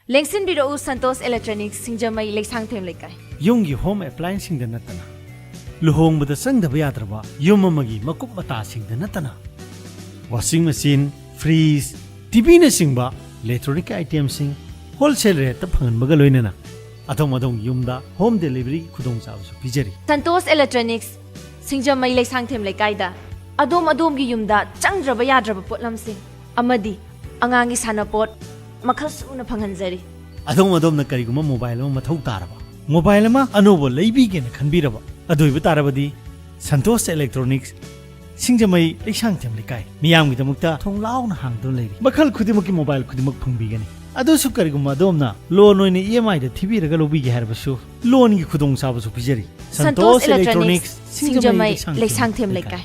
Lengsin biro Santos Electronics Singjamai Leksang Them Lekai. Yung home appliance sing the natana. Luhong with the sang the Bayatraba, Yumamagi, Makup Mata sing the natana. Washing machine, freeze, TV na singba, electronic items sing, wholesale rate the Pan Magaloinana. Atomadong Yumda, home delivery Kudong Sao Pijeri. Santos Electronics Singjamai Leksang Them Lekaida. Adom gi Yumda, Changra Bayadraba Potlam Sing. Amadi, Angangi Sanapot. Makas una panghanjari. Adom na kariguma mobile ma mathau taraba. Mobile ma anobo leibi na khanbiraba. Adoiba tarabadi Santos Electronics Singjamai Leksang Them Lekai. Miyam gi damukta thonglaw na hangdo leiri. Makhal khudimaki mobile khudimak phangbigani. Ado su kariguma adomna loan oine EMI da thibiraga lobi gi harbasu loan gi khudong sabasu pijari. Santos Electronics Singjamai Leksang Them Lekai.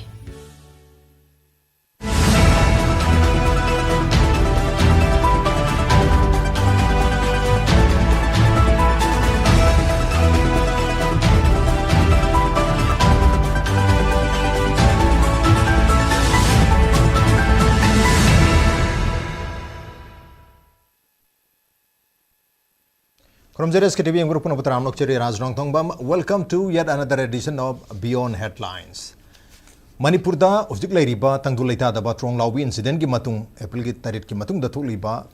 From the SKTV group of Raj Nongthombam, welcome to yet another edition of Beyond Headlines. Manipur da ujik lairiba tangdulaita da ba trong lawi incident ki matung April ki tarit ki matung da thuliba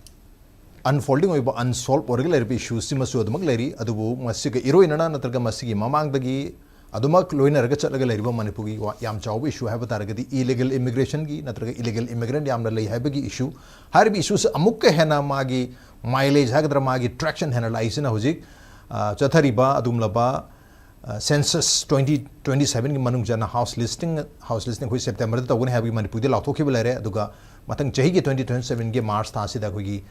unfolding oiba unsolved or regular issues simasu adumak lairi adubu masika iroinana natraga masigi mamang dagi adumak loina raga chatlaga lairiba Manipur gi yam chawba issue haiba taragadi illegal immigration gi natraga illegal immigrant yamna lei haiba gi issue harbi issues amuk hena magi mileage hagadra magi traction analysis na hojik chathariba adumlaba census 2027 ki manung jana house listing khoi September da tawne habi Manipur de lathokhi belare aduga matang chahi ki 2027 ge March ta sida khoi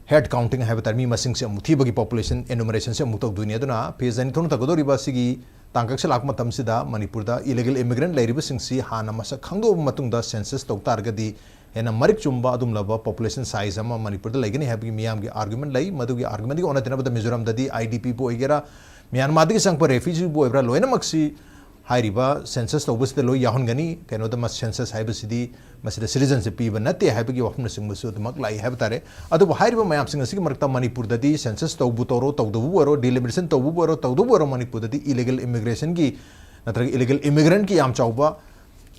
head counting haiba tarmi masing se muthi bagi population enumeration se mutok dunia duna pezani thon tagodori ba sigi tangkak se lak matam sida Manipur da illegal immigrant lairiba singsi hana masa khangdo matung da census tok targadi ena marik chumba adum laba population size ama Manipur da laigani habi miyam gi argument lai madu gi argument gi ona tena bada Mizoram dadi IDP bo igera Myanmar dagi sang pa refugee bo ibra loina maksi hairiba census tobus de loi yahon gani keno da mas census haiba sidi masida citizenship pi banate haiba gi wafna sing musu dumak lai haiba tare adu hairiba mayam sing asigi marakta Manipur dadi census tobu toro tawdu boro delimitation tobu boro tawdu boro Manipur dadi illegal immigration gi natra illegal immigrant ki yam chawba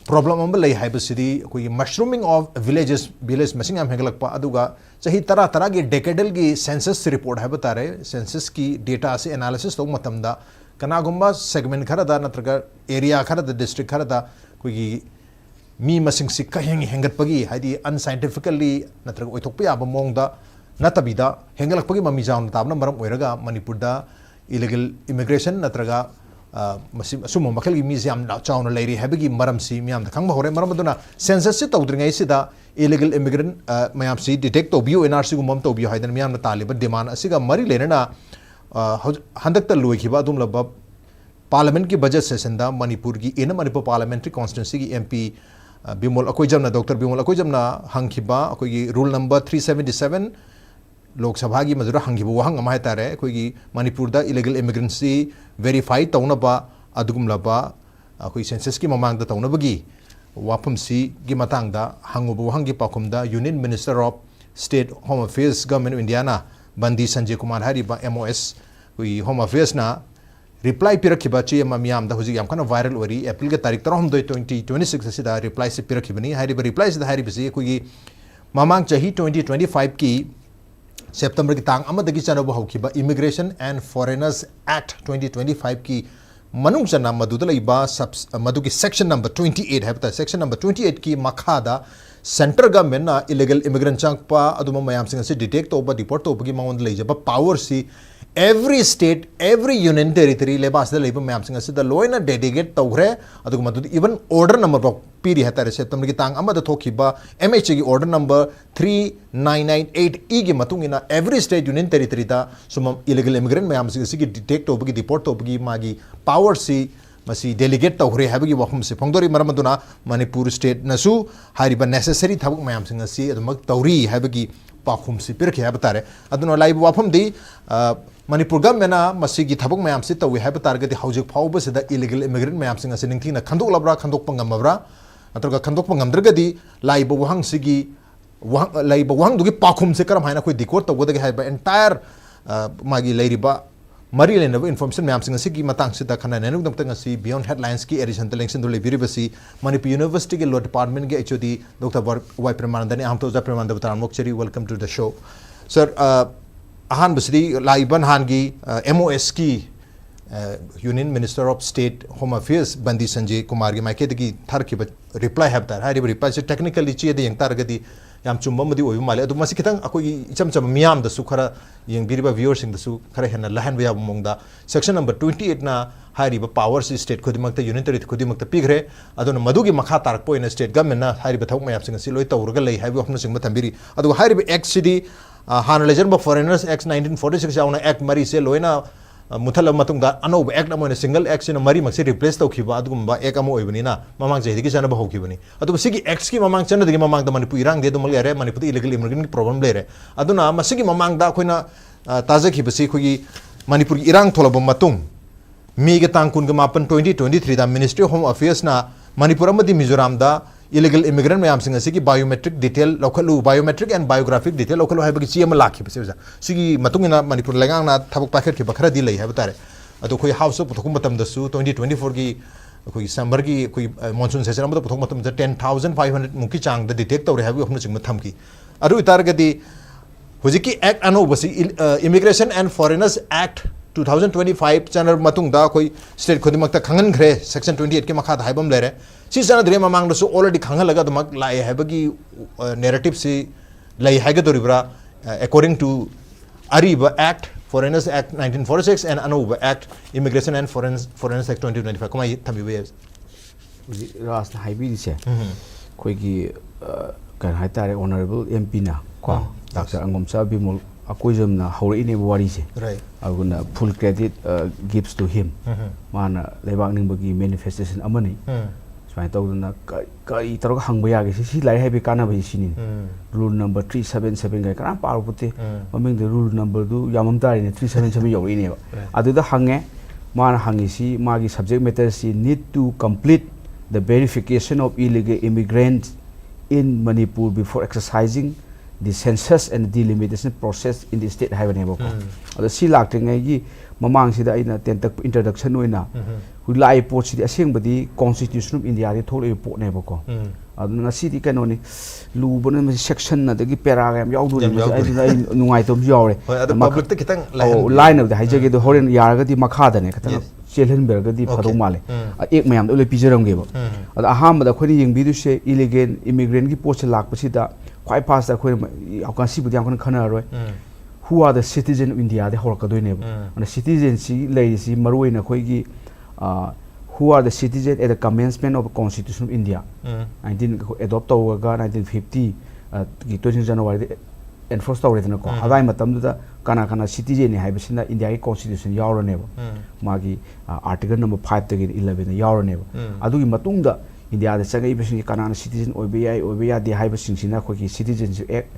problem amba lay haiba sidi koi mushrooming of village machine am hengalakpa aduga chahi tara gi decadal gi census report haiba tare census ki data se analysis to matamda kanagumba segment khara da natraga area khara da district khara da koi mi masing sik ka hengat pagi haidi unscientifically natraga oithokpa ya ba mongda natabida hengalakpagi mami jawn tabna maram oiraga Manipur da illegal immigration natraga sumo makal gi museum da chawna lairi habigi maram si miam da khangba hore maram duna census se tawdringai sida illegal immigrant mayam si detect to bio NRC gumam to bio haidan miam na taliban demand asiga mari lenana handak ta loi khiba dum laba parliament ki budget session da Manipur gi ena Manipur parliamentary constituency gi MP Bimol Akoijamna Dr Bimol Akoijamna hangkhiba akoi gi rule number 377 Lok Sabha gi madura hangibu wahang amai tare koi gi Manipur da illegal immigrancy verify tauna ba adugum laba koi census ki mamang da tauna bagi wapum si gi matang da hangubu wahang gi pakum da Union Minister of State Home Affairs Government of Indiana Bandi Sanjay Kumar Hari ba MOS koi Home Affairs na reply pirakhiba che mamiam da huji yam kana viral ori April ga tarik 2026 asida reply se pirakhibani hari ba reply se da hari bisi koi gi mamang chahi 2025 ki September ki tang amadagi chanabu haukiba Immigration and Foreigners Act 2025 ki manung chana maduda laiba madu ki section number 28 habta section number 28 ki makhada center government na illegal immigrant changpa aduma mayam sing se detect oba deport oba ki maund leijaba power si every state every union territory lebas da leiba mayam sing se da loina dedicate tawre aduma madu even order number bok piri hatare September ki tang amada thokiba MHA ki order number 3998 e ki matungina every state union territory da sumam illegal immigrant mayam sing se ki detect oba ki deport oba ki magi power si masi delegate tawre habagi wahum se phongdori maramaduna Manipur state nasu hariba necessary thabuk mayam sing se adumak tawri habagi pakhum si pirkhe habatare aduna live wafam di Manipur government na masigi thabuk mayam si tawi habatar gadi haujik phawba se da illegal immigrant mayam sing se ningthina khandok labra khandok pangamabra atroga khandok pangamdragadi live wahang sigi wang dugi pakhum se karam haina khoi decode tawgode hai ba entire magi leiriba mari le na information myam sing asigi matang sida khana nenu dam tang asi beyond headlines ki edition telection do lebiri basi Manipur University ke law department ke HOD Dr. Y Premananda ne amto za Premananda bataram mokcheri welcome to the show sir ahan basri laiban hangi MOS ki Union Minister of State Home Affairs Bandi Sanjay Kumar ki maike de ki thar ki reply have tar hai reply se technically chi de yang tar gadi yam chumba madi oyu male adu masi kitang akoi icham cham miyam da su khara yeng biriba viewers sing da su khara hena lahan ba mongda section number 28 na hari ba powers state khodimak ta unitary khodimak ta pigre adu na madu gi makha tarak po in state government na hari ba thok mayap sing si loi tawrga lei hai ba hom sing ba tambiri adu hari ba act city han legend ba foreigners act 1946 jauna act mari se loina muthal matung da anob act amone single act na mari mak se replace taw khiba adugum ba ek amo oibani na mamang jai digi chana ba hokibani adu sigi acts ki mamang chana digi mamang da Manipur irang de do mal yare Manipur illegal immigrant problem le re aduna masigi mamang da khoina taja khibasi khogi Manipur irang tholaba matung mi ge tang kun ga mapan 2023 da Ministry of Home Affairs na Manipur amadi Mizoram da illegal immigrant mayam sing asigi biometric detail lokalu biometric and biographic detail lokalu hai bagi chiam lakhi base sigi matungina Manipur lengang na thabuk paket ki bakhara di lei hai batare adu khoi house of thokum matam da su 2024 gi khoi summer gi khoi monsoon session amada thokum matam da 10500 muki chang da detect tawre hai hom ching matham ki adu itar gadi hojiki act ano basi Immigration and Foreigners Act 2025 channel matung da khoi state khodimak ta khangan khre section 28 ke makha haibam lere si chana dre mamang da su already khangal laga damak lai haibagi narrative si lai haiga doribra according to Ariba Act Foreigners Act 1946 and Anuba Act Immigration and Foreigners Act 2025 komai thambi we ras haibi se khoi gi kan haitare honorable MP na ko Dr. Angomsa Bimol akoijam na hore ine wari se right aguna full credit gives to him mana lebak ning bagi manifestation amani smai tawduna kai tarok hangba yage si lai haibe kana bai sinin rule number 377 ga kana paru putte maming the rule number du yamam tari ne 377 yori ne ba adu da hange mana hangi si magi subject matter si need to complete the verification of illegal immigrants in Manipur before exercising the census and the delimitation process in the state haibane ba ko adu si laktingai gi mamang sida aina tentak introduction oina hu lai pot si aseng badi constitution of India ri thole pot ne ba ko adu na si di kanoni lu bon section na dagi paragraph yaudu ni ai nungai tom yaure adu public ta kitang line of the haijage the horen yaraga di makha da ne katang chelhen berga di phadong male ek mayam do le pijaram ge ba adu aham da khoni yeng bi du se illegal immigrant gi pot se lak pa si da quite fast da khoi akan si budi akan khana roi who are the citizen of India de hor ka doi ne and citizen si lei si maroi na khoi gi who are the citizen at the commencement of the Constitution of India 19 adopt ga 1950 gi 20 January enforce tawre na ko adai matam da kana kana citizen ni haibasina India gi constitution yauro ne ba magi article number 5 to 11 yauro ne ba adu gi matung da India da sagai basi kana citizen obeya de haiba singsina ko ki citizenship act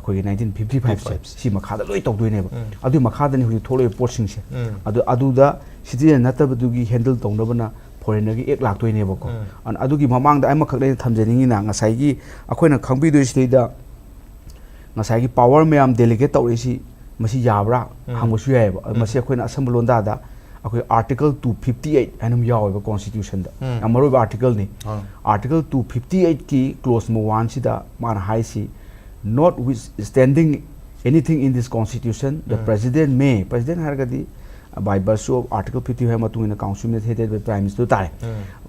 ko 1955 si makha da loi tok doi ne ba adu makha da ni hu tholo report singse adu da citizen natab du gi handle tong na bana foreigner gi ek lak doi ne ba ko an adu gi mamang da ai makhak le thamjani na ngasai gi akoina khangbi doi si da ngasai gi power me am delegate tawri si masi yabra hangsu yai ba masi akoina assembly da da akoi article 258 anum yaw ba constitution da amaro ba article ni article 258 ki clause mo 1 si da man hai si notwithstanding anything in this constitution the president hargadi by virtue of article 55 matung in the council headed by prime minister tare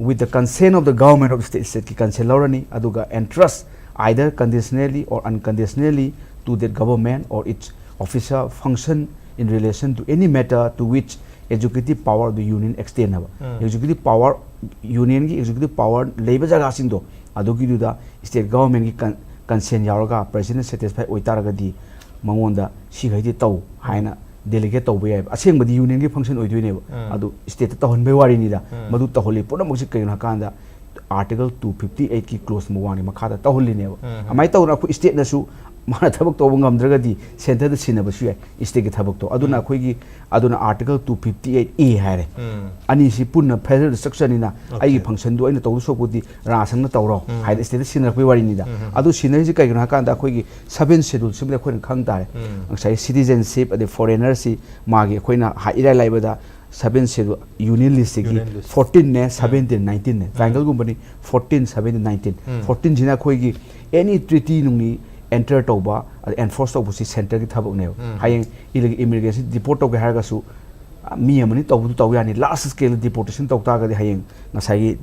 with the consent of the government of the state ki consent lorani aduga entrust either conditionally or unconditionally to that government or its official function in relation to any matter to which executive power of the union extend executive power union ki executive power labor jaga sing do adugi du da state government ki consent yauraga president satisfied oitaraga di mangonda si gaidi taw haina delegate taw bay aseng badi union ki function oidoi ne adu state ta hon bay wari ni da madu ta holi pona musi kayin hakanda article 258 ki clause mo wani makha da ta holi ne amai taw na ku state na su mana thabak to ngam dragadi center da sinabashu yai state ki thabak to aduna khoi aduna article 258A haire ani si punna federal structure ni na ai function do aina to so pudi rasang na tawro haide state sinar poi wari ni da adu sinar ji kai gna ka da khoi gi 7 schedule simle khoi khang tare sai citizenship ade foreigner si magi khoi na ha ira lai bada 7 schedule union list ki 14 ne 17 19 ne triangle company 14 17 19 14 jina khoi gi any treaty nungni enter toba enforce toba si center ki thabuk ne hayeng illegal immigration deport to ga su mi amani tobu to yani last scale deportation to ta ga di hayeng ngasai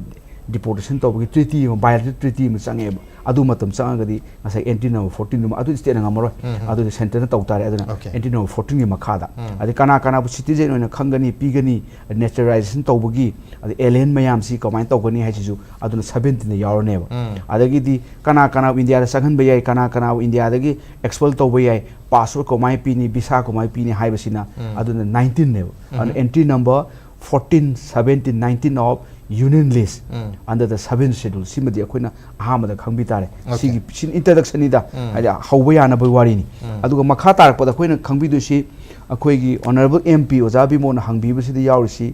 deportation to gi treaty bilateral treaty ma change adu matam chang ga di ngasai entry number 14 numa adu state na ngamaro adu center na to tare aduna entry number 14 gi makha da adi kana kana bu citizen oina khangani pigani naturalization to bugi adi alien mayam si comment to gani hai ju aduna 17 ne yaw ne ba adagi di kana india da saghan bayai kana india dagi expel to bayai passport ko mai pini visa ko mai pini hai basina aduna 19 ne and entry number 14 17 19 of union list under the 7th schedule simadi akoina ahama da khangbi tare sigi sin introduction ida aja hawba na bai wari ni aduga makha tarak pada koina khangbi du si akoi gi honorable mp ojabi mon hangbi bu si yaw si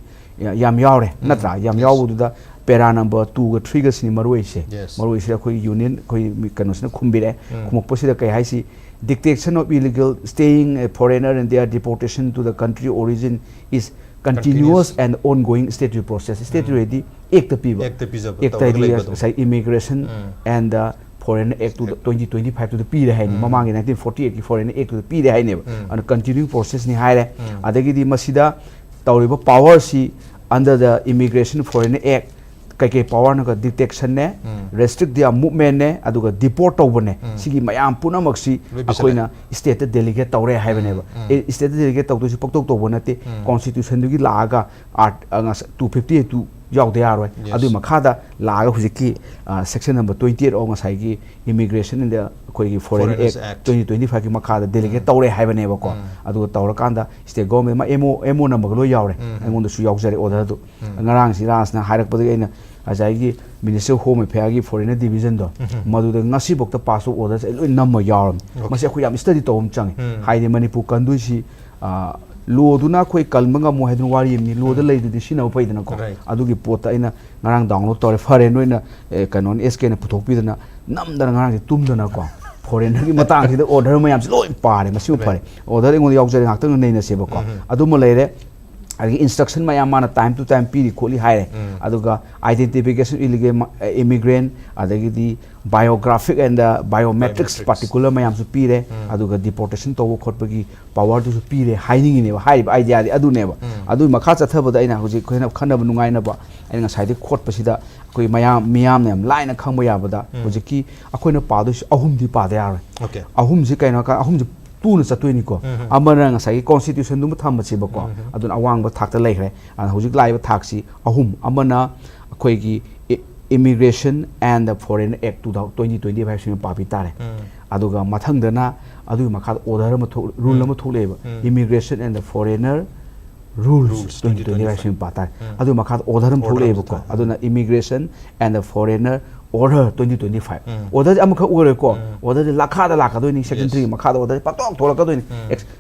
yam yawre natra yam yaw du da para number 2 ga 3 ga sini maroi se akoi union koi kano sina khumbire khumok posi da kai hai si detection of illegal staying a foreigner and their deportation to the country origin is continuous and ongoing statutory process. Statutory di ek ta piba. Ek ta di say immigration and the Foreign Act to 2025 to the P hai ni mamang 1948 ki Foreign Act to the P hai ne and continuing process ni hai re adagi di masida tawriba power si under the Immigration Foreign Act kai power na detection ne restrict their movement ne aduga deport over ne sigi mayam puna maksi akoina state delegate tawre hai bane ba state delegate tawtu si poktok to bonate constitution du gi laaga art 252 yaw de aroi adu makhada laaga hujiki section number 28 of ngasai gi immigration in the koi gi foreign act 2025 gi makhada delegate tawre hai bane ba ko adu tawra kanda state government ma emo number lo yawre angon su yaw jare order du ngarang si ras na hairak padi aina ajai Minister Home Affairs ki Foreign Division do madu da ngasi bokta pass orders loi namma yaram mase khu yam study tom chang haide Manipur kandu si lo duna khoi kalmanga mo hedun wari ni lo da lei du sina pai dana ko adu gi pota ina ngarang download tore fare noina kanon SK na puthok pi dana nam dana ngarang tum dana ko foreigner ki matang si order mayam si loi pare masi pare order engod yaw jare ngak tang nei na se ba ko adu mo leire instruction mayam mana time to time piri kholi haire aduga identification illegal immigrant adagi di biographic and biometrics particular mayam su pire aduga deportation to khotpagi power to su pire hiding ne hai idea adu ne ba adu makha chatha da ina hoji khoina khana nungai na ba aina side khot pasida koi miyam ne line khangba ya ba da hoji ki akoina pa do ahum di pa da yar okay ahum ji kaina ka ahum tu na chatoi ni ko amana ngasai constitution du tham chi ba ko adun awang ba thak ta lai khre an hojik lai ba thak si ahum amana khoi gi immigration and the foreign act 2025 sin pa pi tare aduga mathang dana adu makha order ma rule ma thole ba immigration and the foreigner rules 2025 sin pa tare adu makha order ma thole ba ko aduna immigration and the foreigner order 2025 order amkha ore ko order lakha da lakha do ni secondary makha da order patok thola ka do ni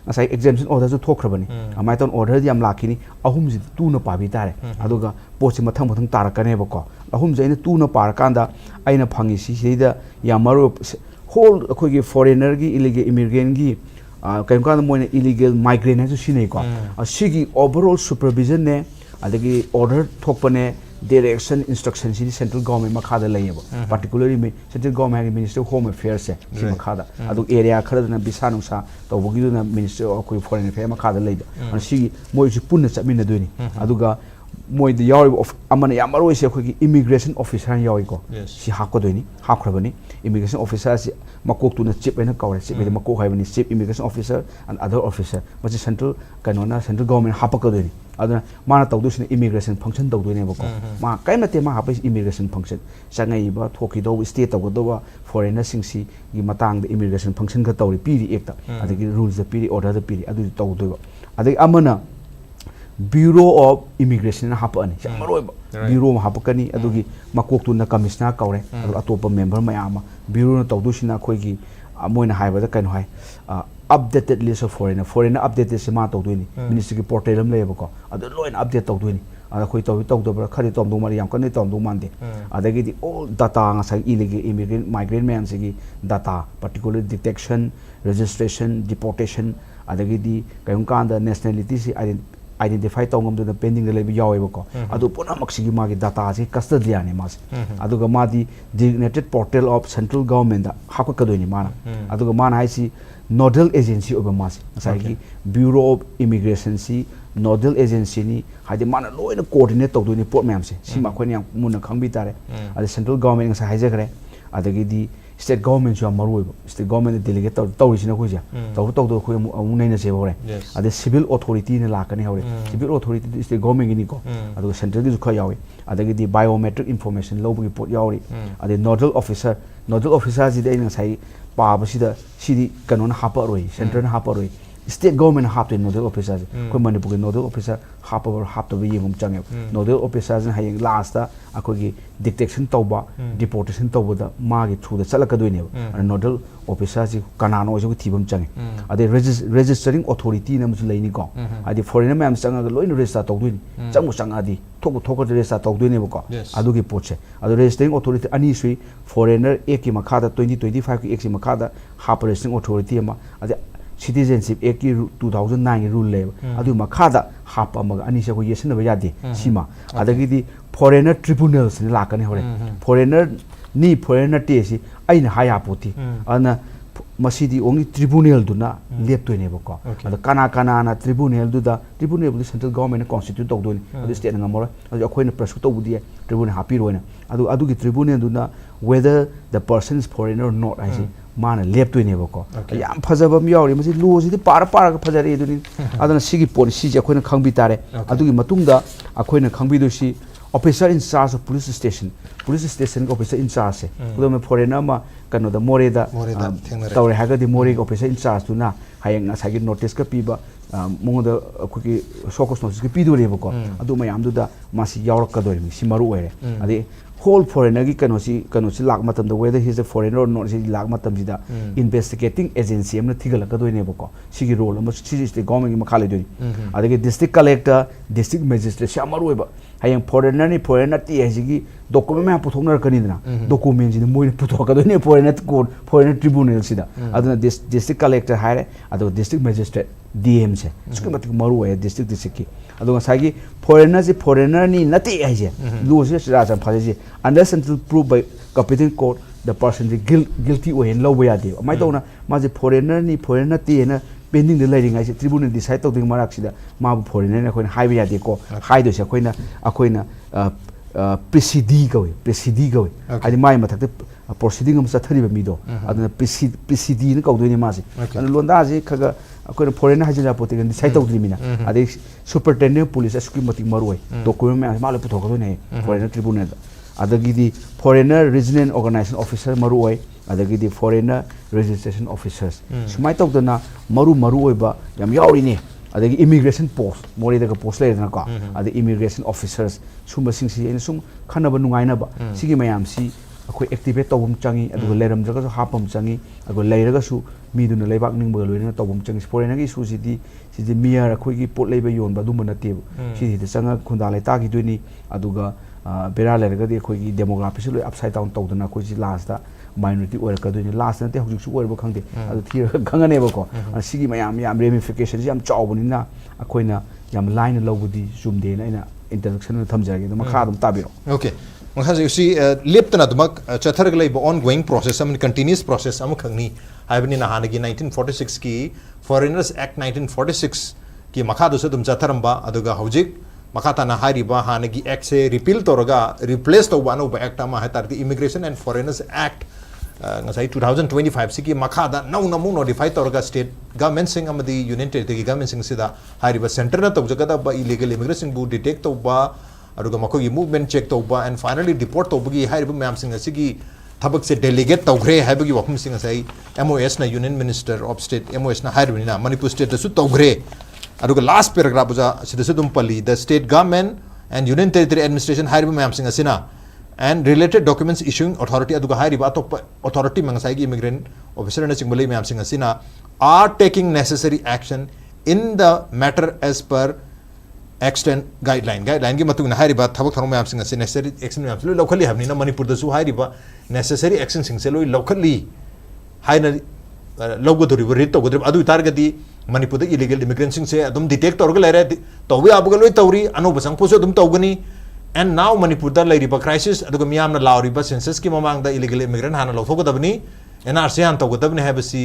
asai exemption order ju thokhrabani amai ton order yam lakhini ahum ji tu na pabi tare aduga pochi mathang tarakane ba ko ahum je ina tu na par kanda aina phangi si seida yamaru whole khoi gi foreigner gi illegal immigrant gi kaim kan mo illegal migrant ha ju sinai ko sigi overall supervision ne adagi order thokpane direction instruction si central government makhada layeba particularly central government minister of home affairs se si makhada adu area khara na bisa nusa to bogi na minister of foreign affairs makhada layda an si moi si punna chamina doini aduga moi the yaw of amana yamaro se khoi immigration officer yawi ko si hakko doini hakrabani immigration officer si makok tu na chief ena kawre chief de makok haibani chief immigration officer and other officer machi central kanona central government hapaka doini aduna mana tawdu sin immigration function tawdu ne bako ma kai mate ma hapai immigration function sangai ba thoki do state tawdu do foreigner sing si gi matang de immigration function ka tawri piri ekta adagi rules the piri order the piri adu tawdu adagi amana Bureau of Immigration hapani maroi bureau ma hapakani adugi makok tu na commissioner kawre atopa member mayama bureau na tawdu sina khoi gi moina haibada kan hai updated list of foreigner updated se ma tawduni ministry ki portal am leba ko adu loin update tawduni ada khoi tawdobra khari tawdu mari yam kan tawdu mande adagi di all data nga sai illegal immigrant migrant man sigi data particular detection registration deportation adagi di kayong kanda nationality si identify tawngam du pending le lebi yawe ko adu puna maksigi magi data si custody ani mas adu ga madi designated portal of central government da hakwa kadoni mana adu ga mana hai si nodal agency of mas sai ki bureau of immigration si nodal agency ni haide mana loina coordinate tawduni port ma'am se sima khoni yang muna khangbi tare adu central government sa haije gare adagi di state government jo maru state government delegate tawri sina khoja taw khoi amu nei na se bore ade civil authority ne la kani hore civil authority state government ni ko adu central gi kha yawi adagi di biometric information lobu gi pot yawi ade nodal officer ji de ina sai pa ba sida sidi kanon hapa roi central na hapa roi state government hap to nodal officer ko Manipur nodal officer hap to be yengum change nodal officer ha yeng last ta akogi detection tawba deportation tawba da ma gi through da chalakadoi ne nodal officer ji kanano jo thibam change ade registering authority na musu leini ko ade foreigner ma'am changa ga loin register tawdoi ni changmu changa di thok register tawdoi ne ko adu gi poche adu registering authority ani sui foreigner ek ki makha da 2025 ki ek si makha da hap registering authority ma ade citizenship act ki 2009 rule le adu makhada hapa mag ani se ko yesna ba yade sima adagi di foreigner tribunals ni lakani hore foreigner te si aina haya poti ana masidi only tribunal du na lep to ne bako adu kana na tribunal du bu central government constitute to do adu state nga mora adu akoina prasku to budi tribunal happy roina adu gi tribunal du na whether the person is foreigner or not I say mana lep to ne bako yam phajaba mi yawri masi lo si par ga phajari eduni adana sigi policy je akoina khangbi tare adu gi matungda akoina khangbi do si officer in charge of police station officer in charge kudom foreigner ma kano da more da tawre haga di more officer in charge tu na hayang na sagi notice ka piba mo da kuki sokos notice ka pido re bako adu mayam du da masi yawrak ka do mi simaru ere ade whole foreigner ki kano si lak matam da whether he is a foreigner or not si lak matam ji da investigating agency amna thigal ka do ne bako sigi role am si state government ki makhale do adagi district collector district magistrate samaru ba hayang foreigner ti higi document ma puthongnar kani na document ji moi puthok ka do ne foreigner court foreigner tribunal sida aduna district collector haire adu district magistrate DM se suki matik maru hai district ki adu sagi foreigner ni nati ai je lo se raja phaje je under central proof by competent court the person is guilty or in low way ade mai to na ma je foreigner ti na pending the leading ai tribunal decide to ding marak sida ma foreigner na khoin high way ade ko high do se akoina precede gawe adi mai mathak proceeding am sathari ba mi do aduna precede na kaudoi ni ma se an londa je khaga akoina foreigner hajila pote gan decide to dimina adi superintendent police asuki matik maroi document ma mala puthok do ne foreigner tribunal adagi di foreigner resident organization officer maroi adagi di foreigner registration officers sumai to dana maru oi ba yam yauri ne adagi immigration post mori daga post le na ka adi immigration officers sumba sing si ene sum khana ba nungai na ba sigi mayam si akoi activate tawum changi adu leram jaga so hapam changi ago leiraga su mi duna leibak ning ba loina tawum changi foreigner gi su si di miar akoi gi pot leiba yon ba dum na te si di changa khunda le ta gi duni aduga bera lerga di akoi gi demography su upside down tawduna akoi ji last da minority or ka duni last na te hujik su or ba khangde adu thir khangane ba ko sigi mayam ramifications yam chawbuni na akoi na yam line lobudi zoom de na ina introduction thamjage ma kha dum tabiro okay you see liptana dumak chatharg laiba ongoing process am continuous process am khangni haibni na hanagi 1946 ki foreigners act 1946 ki makha du se dum chatharamba aduga hojik makata na hariba hanagi act se repeal toraga replace to one of act ama hatar the immigration and foreigners act ngasai 2025 siki makada nau namu notify toraga state government sing amadi union territory government sing sida hariba center na tawjagada ba illegal immigration bu detect to ba aduga makogi movement check to ba and finally deport to bagi hariba mayam sing sigi thabak se delegate tawgre haibagi wakum sing sai MOS na union minister of state MOS na hariba na Manipur state su tawgre aduga last paragraph uja sida sudum pali the state government and union territory administration hariba mayam sing asina and related documents issuing authority aduga hairiba atop authority mangasai gi immigrant officer na chingbali mayam sing asina are taking necessary action in the matter as per extent guideline gi matung na hairiba thabak thorong mayam sing asina necessary action mayam lo locally habni na manipur da su hairiba necessary action sing se loi locally haina logodori read to godri adu target di manipur da illegal immigrant sing se adum detect torga lere towi abuga loi tawri anu basang poso adum tawgani and now Manipur da lairiba crisis aduga miyam na lauriba census ki mamang da illegal immigrant hana lawthogadabni NRC han tawgadabni habasi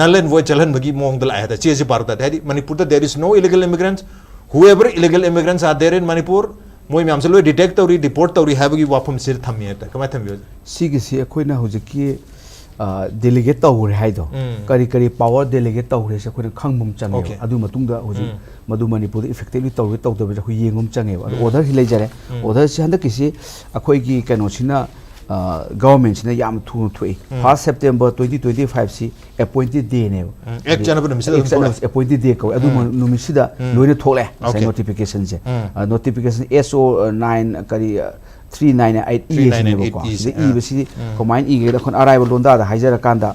null and void chalan bagi mong da la che je parta da Manipur da there is no illegal immigrants whoever illegal immigrants are there in Manipur moi miyam se loi detect tawri deport tawri habagi wafam sir thammi ta kamai thambi sigi si akoina hujiki delegate tawre haido kari power delegate tawre se akoina khangmum change adu matungda huji madu Manipur effectively tawre tawdabe khu yengum change order hi leijare order si handa kisi akoi gi kano sina government sina yam thu thui 1 September 2025 si appointed day ne ek jana bu misida appointed day ko adu numisida loine thole sai notification je notification SO 9 kari 398 ne ko e bisi combine e ga kon arrival londa da haijara kanda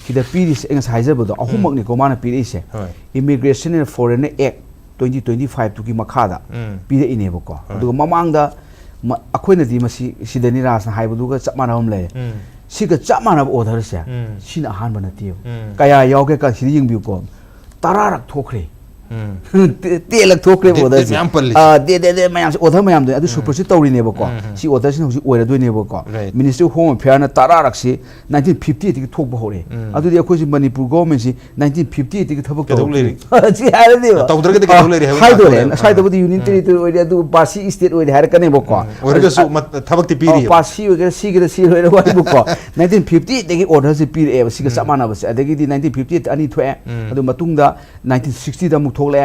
kida piris engas haijabu do ahumak ni ko mana pirise immigration and foreign act 2025 to ki makhada pire ine ko adu mamang da akoina di masi sidani ras na haibu ga chapmana hom le siga chapmana order se sin ahan bana tiu kaya yauge ka sidi ying bi ko tararak thokre te lak thokre order de mayam order mayam de adu supersede tawri ne ko si order sin hoji oira do ne ko ministry of home affairs na tararak si 1950 ti thok ba hore adu di akoi Manipur government si 1950 ti thobak tawri si hare de tawdra ke ke leri hai do le sai do di union territory oira adu basi state oira hare kane ko oira su thabak ti piri basi oira si ge si oira wa ko 1950 de order si piri e si ga samana ba adagi di 1950 ani thoe adu matungda 1960 da mu thole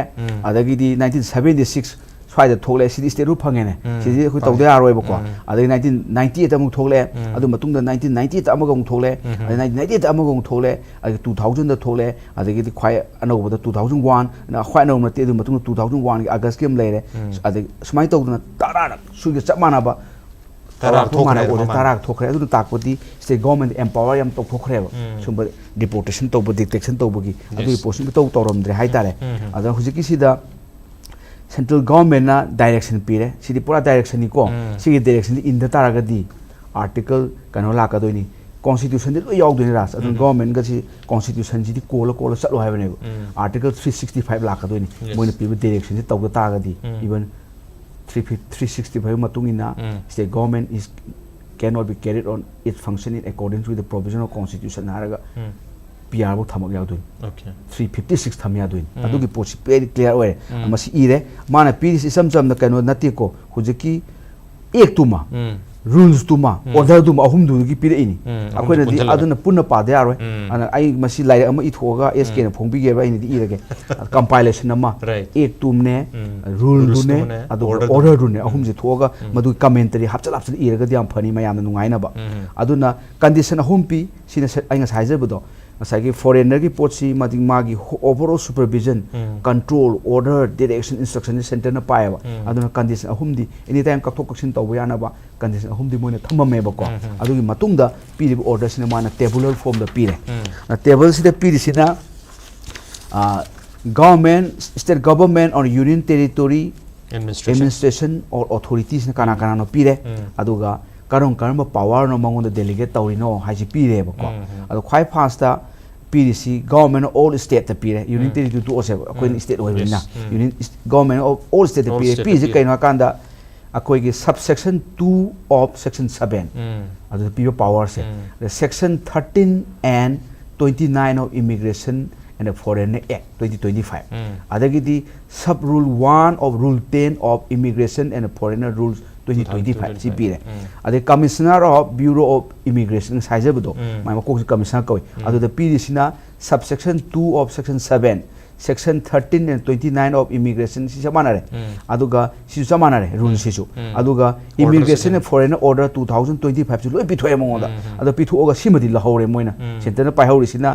adagi di 1976 swai da thole si state ru phangene si khu tawde aroi ba ko adagi 1998 da mu thole adu matungda 1990 da amagong thole 1998 da amagong thole adagi 2000 da thole adagi di khwai anoba da 2001 na khwai no na te du matung 2001 gi august kem leire adagi smai tawduna tarara su gi chamana ba tarak thokre adu takpoti state government empower yam thokre ba sumba deportation to detection to bugi adu portion to torom dre hai tare adu hujiki sida central government na direction pire sidi pura direction ni ko sigi direction in the taraga di article kano la ka doini constitution de lo yaw doni ras adu government ga si constitution ji di kola chalo hai bane article 365 la ka doini moina pibe direction de to ta ga di even 365 matungina state government is cannot be carried on its functioning according to the provision of constitution haraga PR bo thamak yaw doin 356 tham ya doin adu gi pochi very clear oy masi ire mana piris isam cham na kano nati ko hujiki ek tuma rules tuma order tuma ahum du gi pire ini akoina di aduna punna pa de aroi ana ai masi lai ama I thoga SK na phongbi ge ba ini di irage compilation ama ek tumne rule du ne adu order du ne ahum ji thoga madu commentary hapchal hapchal iraga di am phani mayam na nungai na ba aduna condition ahum pi sina ai nga saize budo masagi foreigner ki potsi mading magi overall supervision control order direction instruction center na pae ba aduna condition ahum di anytime ka thok kaksin taw yana ba condition ahum di moina thamame ba ko adugi matungda piri order sina mana tabular form da pire na table sida piri sina government state government or union territory administration or authorities na kana kana no pire aduga karong power no mangon delegate tawri no haji pire ba ko adu khai fasta PDC government of all state ta pire union territory to ose akoi state oi na union government of all state ta pire PDC kai no kanda akoi gi subsection 2 of section 7 adu pure power se the section 13 and 29 of immigration and the foreign act 2025 adagi di sub rule 1 of rule 10 of immigration and foreigner rules 2025 CP ade commissioner of bureau of immigration saijabdo mai ma ko commissioner koi adu the PDC na subsection 2 of section 7 section 13 and 29 of immigration si samanare aduga si samanare rule si su aduga immigration and foreigner order 2025 su loi pithoe mongoda adu pithoga simadi la hore moina center na pai hori sina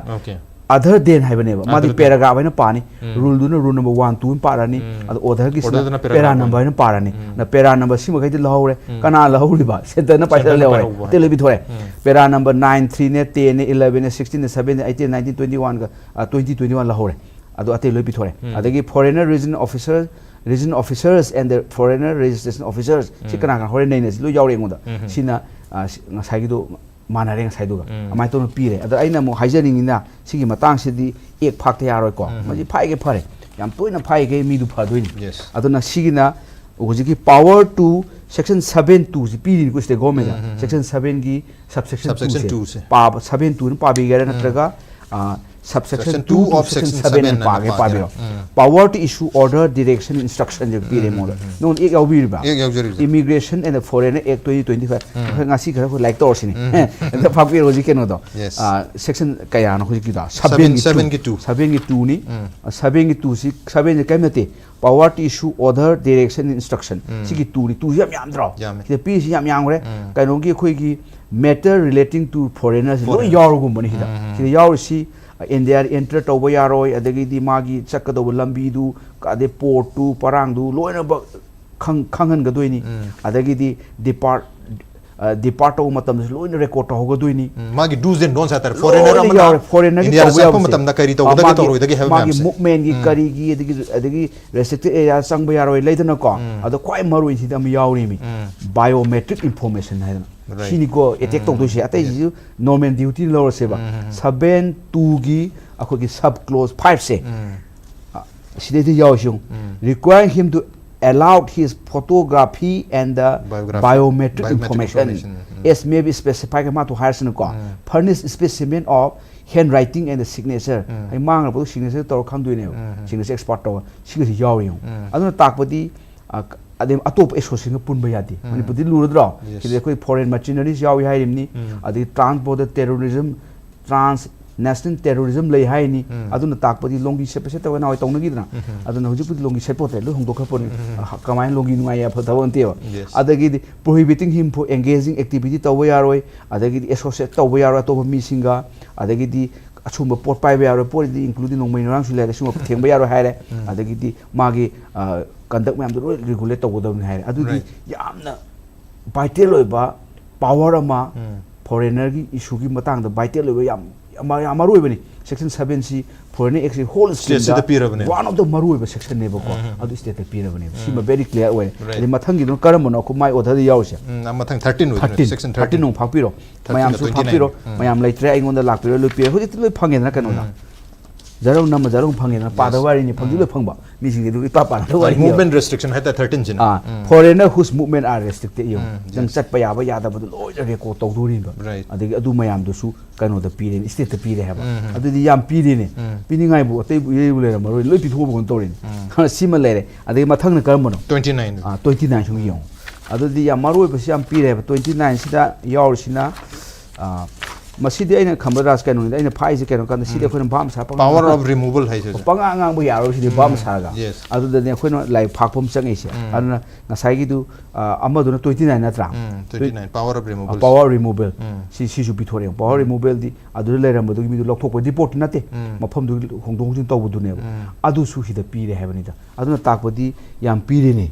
other than haibane ma di paragraph haina pani rule du na rule number 1 2 parani ad other ki para number haina parani na para number sima kai di lahore kana lahuri ba center na paisa lewe te lebi thore para number 9 3 ne 10 ne 11 ne 16 ne 17 ne 18 19 21 ga 2021 lahore adu ate lebi thore adagi foreigner region officers and the foreigner registration officers si kana kana hore nei ne lu yaure ngoda sina ngasai gi do manare ngasai do ga amai to no pire ada aina mo haijaning ina sigi matang sidi ek phak te yaroi ko maji phai ge phare yam toina phai ge mi du pha doini aduna sigina ojiki power to section 7(2) si piri ko state government section 7 gi subsection 2 se pa 7(2) pa bi gera natraga subsection 2 of section 7 page power to issue order direction instruction je pire model non ek yaw bir ba immigration and the foreigner act 2025 ngasi khara ko like to sini and the phak bir hoji keno do section kaya no hoji ki da 7 gi 2 ni 7 gi 2 si 7 je kamate power to issue order direction instruction si gi 2 ni 2 yam yam dro ki pi si yam yang re kai no gi khoi gi matter relating to foreigners lo yaw gum bani hida ki yaw si India enter tawba yaroi adagi di magi chakado lambi du ade port tu parang du loina ba khangan ga doini adagi di depart o matam loina record to ga doini magi do's and don'ts atar foreigner India sa matam na kari to da to roi dagi have magi movement gi kari gi adagi restricted area sang ba yaroi leidana ko ado kwai maroi si dam yauri mi biometric information haidana sini ko attack to do se atai ji normal duty lower se ba 7(2) gi akho gi sub clause 5 se side de yaw shung require him to allow his photography and the biometric information as may be specified ma to hire sin ko furnish specimen of handwriting and the signature ai mang ra signature to khang dui ne signature export to signature yaw yong aduna takpadi adem atop association punba yadi manipur lu dro ki koi foreign machineries yawi hairimni adi transport terrorism transnational terrorism lei haini aduna takpadi longi sepese to na tong nagi dna aduna hoji put longi sepote lu hong dokha pon kamai longi nungai ya phataw ante adagi prohibiting him for engaging activity to yaroi adagi associate to yaroi to mi singa adagi di achumba pot pai ba yaroi pot including nongmai rang sule suma thengba yaroi haire adagi di magi conduct मैम तो regulate तौगदबने है अदुदी यामना vital ओइबा power अमा foreigner की issue की मतंग द वाइटल ओइबा याम अमारो ओइबनी सेक्शन 7 सी फॉरेनर एक्स whole state one of the मरो ओइबा सेक्शन ने बको अदु स्टेट पे पिरबने सी म वेरी क्लियर ओइ अदि मथंग की करम न को माइ ओधर यावसे मथंग 13 सेक्शन 13 नो फापिरो मयाम सु फापिरो मयाम लेत्रे आइगोंदा लापिरो लुपिरो होजि तुलो फंगे न कनो Zarong nama zarong phangin na padawari ni phangdule phangba missing du ipa pa dawari movement restriction haita 13 jin foreigner whose movement are restricted yo jang chat pa ya ba ya da bu loi record to du ri ba adigi adu mayam du su kano da pire state da pire ha ba adu di yam pire ne pini ngai bu atei bu ye bu le ma roi loi pi thu bu kon to ri ha sima le re adigi mathang na karam no 29 29 sung yo adu di yam maroi ba siam pire ba 29 sida yaw sina masidi aina khambaras kanu aina phai se kanu kan sidi khoi bam sa power of removal hai se panga ngang bu yaro sidi bam sa ga adu da ne khoi no lai phak phom chang ise aduna ngasai gi du amadu na 29 na tra 29 power of removal si su bithore power removal di adu le ram du mi du lok thok deport na te mafam du hongdong hongjin taw bu du ne adu su hi da pi re ha bani da aduna tak bodi yam pi re ne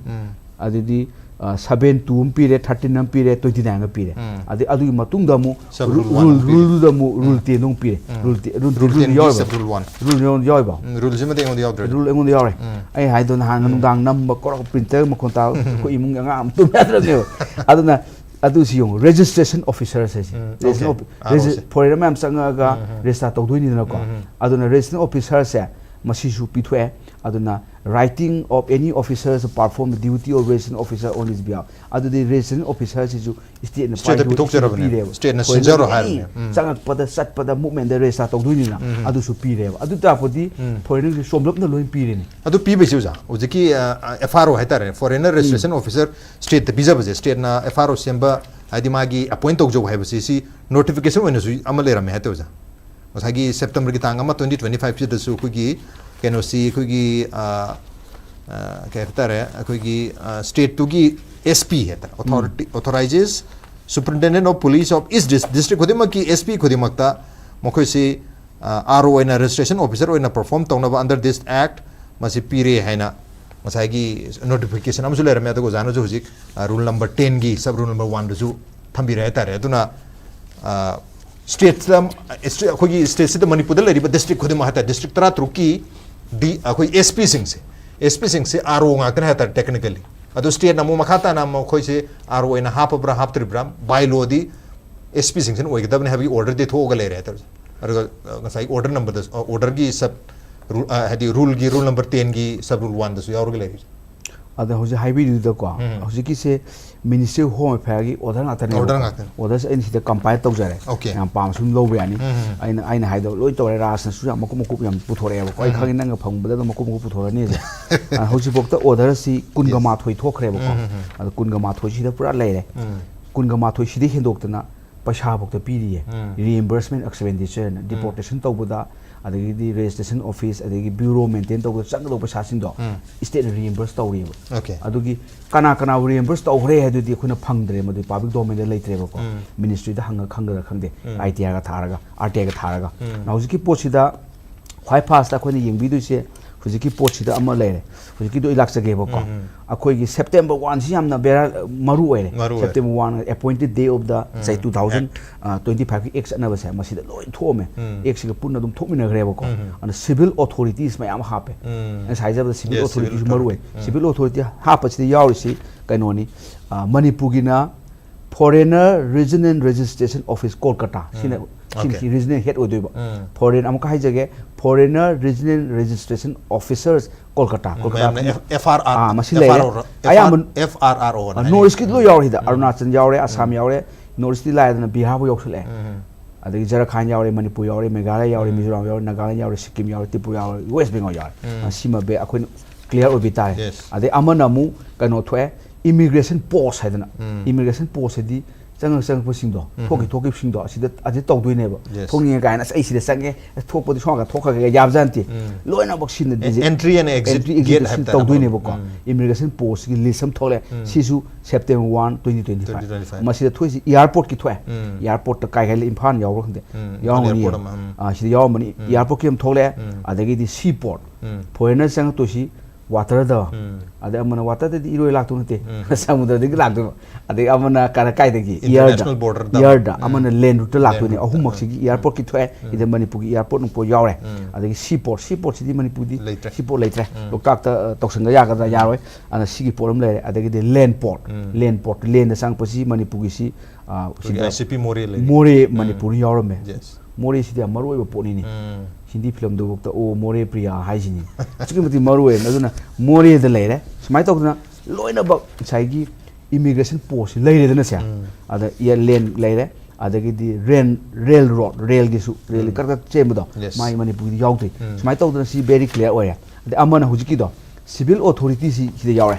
adu di 7(2) pire 13 pire 29 pire adi adu matung da mu rule da mu rule 10 nong pire rule yoy ba rule yoy ba rule jima de ngodi yaw rule ngodi yaw ai hai don han nong dang nam ba ko printer ma kon ta ko imung nga am tu ya tra ne adu na adu si yong registration officer se foreigner mam sanga ga register to doi ni na ko adu na registration officer se masi su pitwe aduna writing of any officers perform the duty of resident officer on his behalf adu the resident officers is state na state na sinjaro har sanga pada sat pada movement the rest to dui ni na adu su pi re adu ta podi foreigner somlop na loin pi re ni adu pi be juja ojiki FRO haitare foreigner registration officer state the visa baje state na FRO semba adi magi appoint to jo hai basi si notification when su amale ram haite oja osagi September ki tanga ma 2025 si dasu ku gi kenosi kugi कहता है कोई state to की SP है authority authorizes superintendent of police of is district खुदी मकी SP खुदी मकता मकोई से RO oina registration officer oina perform tongna under this act masi pire haina masai gi notification amsu lere me to janu ju hujik rule number 10 gi sub rule number 1 ju thambi re tare aduna state khoi state se Manipur da lari district khodi ma hata district tara truki di khoi SP sing se RO nga kan hata technically adu state na mo makhata na mo khoi se RO ina half bra half tribram by law di SP sing sen oi gdab ne have order de thoga le re tar aru ngasai order number das order gi sub hadi rule gi rule number 10 gi sub rule 1 das yaur gi le ada hoje highway du ko hoje ki se ministry home affair gi order order se in sida compile tau jare yam pam sum lo yani aina haido loi tore ras su yam ko yam puthore ba ko khang nang phang bada ko puthore ni je hoje bok ta order si kun ga ma thoi thokre ba ko ada kun ga ma thoi sida pura leire kun ga ma thoi sida hendok tana paisa bok ta piri reimbursement expenditure deportation tawbuda adagi di registration office adagi bureau maintain tawbuda chang do paisa sin do state reimburse tawri adugi kana reimburse tawre hadu di khuna phangdre madu public domain da leitre ba ko ministry da hanga khangda khangde ITR ga tharaga RTI ga tharaga na hujiki pochida khwai fast da khoni yengbi du se hujiki pochida ama leire hujiki do ilak sage ba ko akhoi gi September 1 si amna bera maru oire September 1 appointed day of the say 2025 x anaba se masida loi thome x ga punna dum thomina gre ba ko and civil authorities mayam hape sai jab civil authorities maru civil authority hapa si yauri si kainoni Manipur gi na foreigner regional registration office Kolkata sine regional head odoiba foreign amka haijage foreigner regional registration officers Kolkata FRR North ki lo yauri da Arunachal yaure Assam yaure North ki la da Bihar bo yoksle adagi Jharkhand yaure Manipur yaure Meghalaya yaure Mizoram yaure Nagaland yaure Sikkim yaure Tripura yaure West Bengal yaure sima be akhoi clear obitare ade amana mu kano thwe immigration post haidana immigration post di chang posing do thoki sing do sida adi tau doi ne ba thongni ga na sai sida sange thok podi songa thokha ga yab janti loina boxin de entry and exit gate have tau doi ne ba ko immigration post gi lisam thole sisu September 1 2025 masida thoi airport ki thoi airport ta kai ga Imphal yaw khande yaw ni sida yaw mani airport ki am thole adagi di seaport foreigner sang to si water da ade amana water de iroi lak tu nte samudra de lak tu ade amana kara kai de gi year da amana land route lak tu ne ahum mak si airport ki thwe ide Manipur gi airport nu po yaure ade seaport si di Manipur di seaport leitre lokak ta toksang ga ya ga yaroi ana si gi poram le ade gi de land port land sang po si Manipur gi si ICP more Manipur yaure me more si de maroi ba po ni Hindi film do bokta o more priya haijini chikimati marue aduna more de leire smai tokna loina bak saigi immigration post leire dana sia ada ya lane leire adagi di railroad rail gisu rail karta chemdo mai Manipur di yauti smai tokna si very clear oya ade amana hujiki do civil authority si de yaure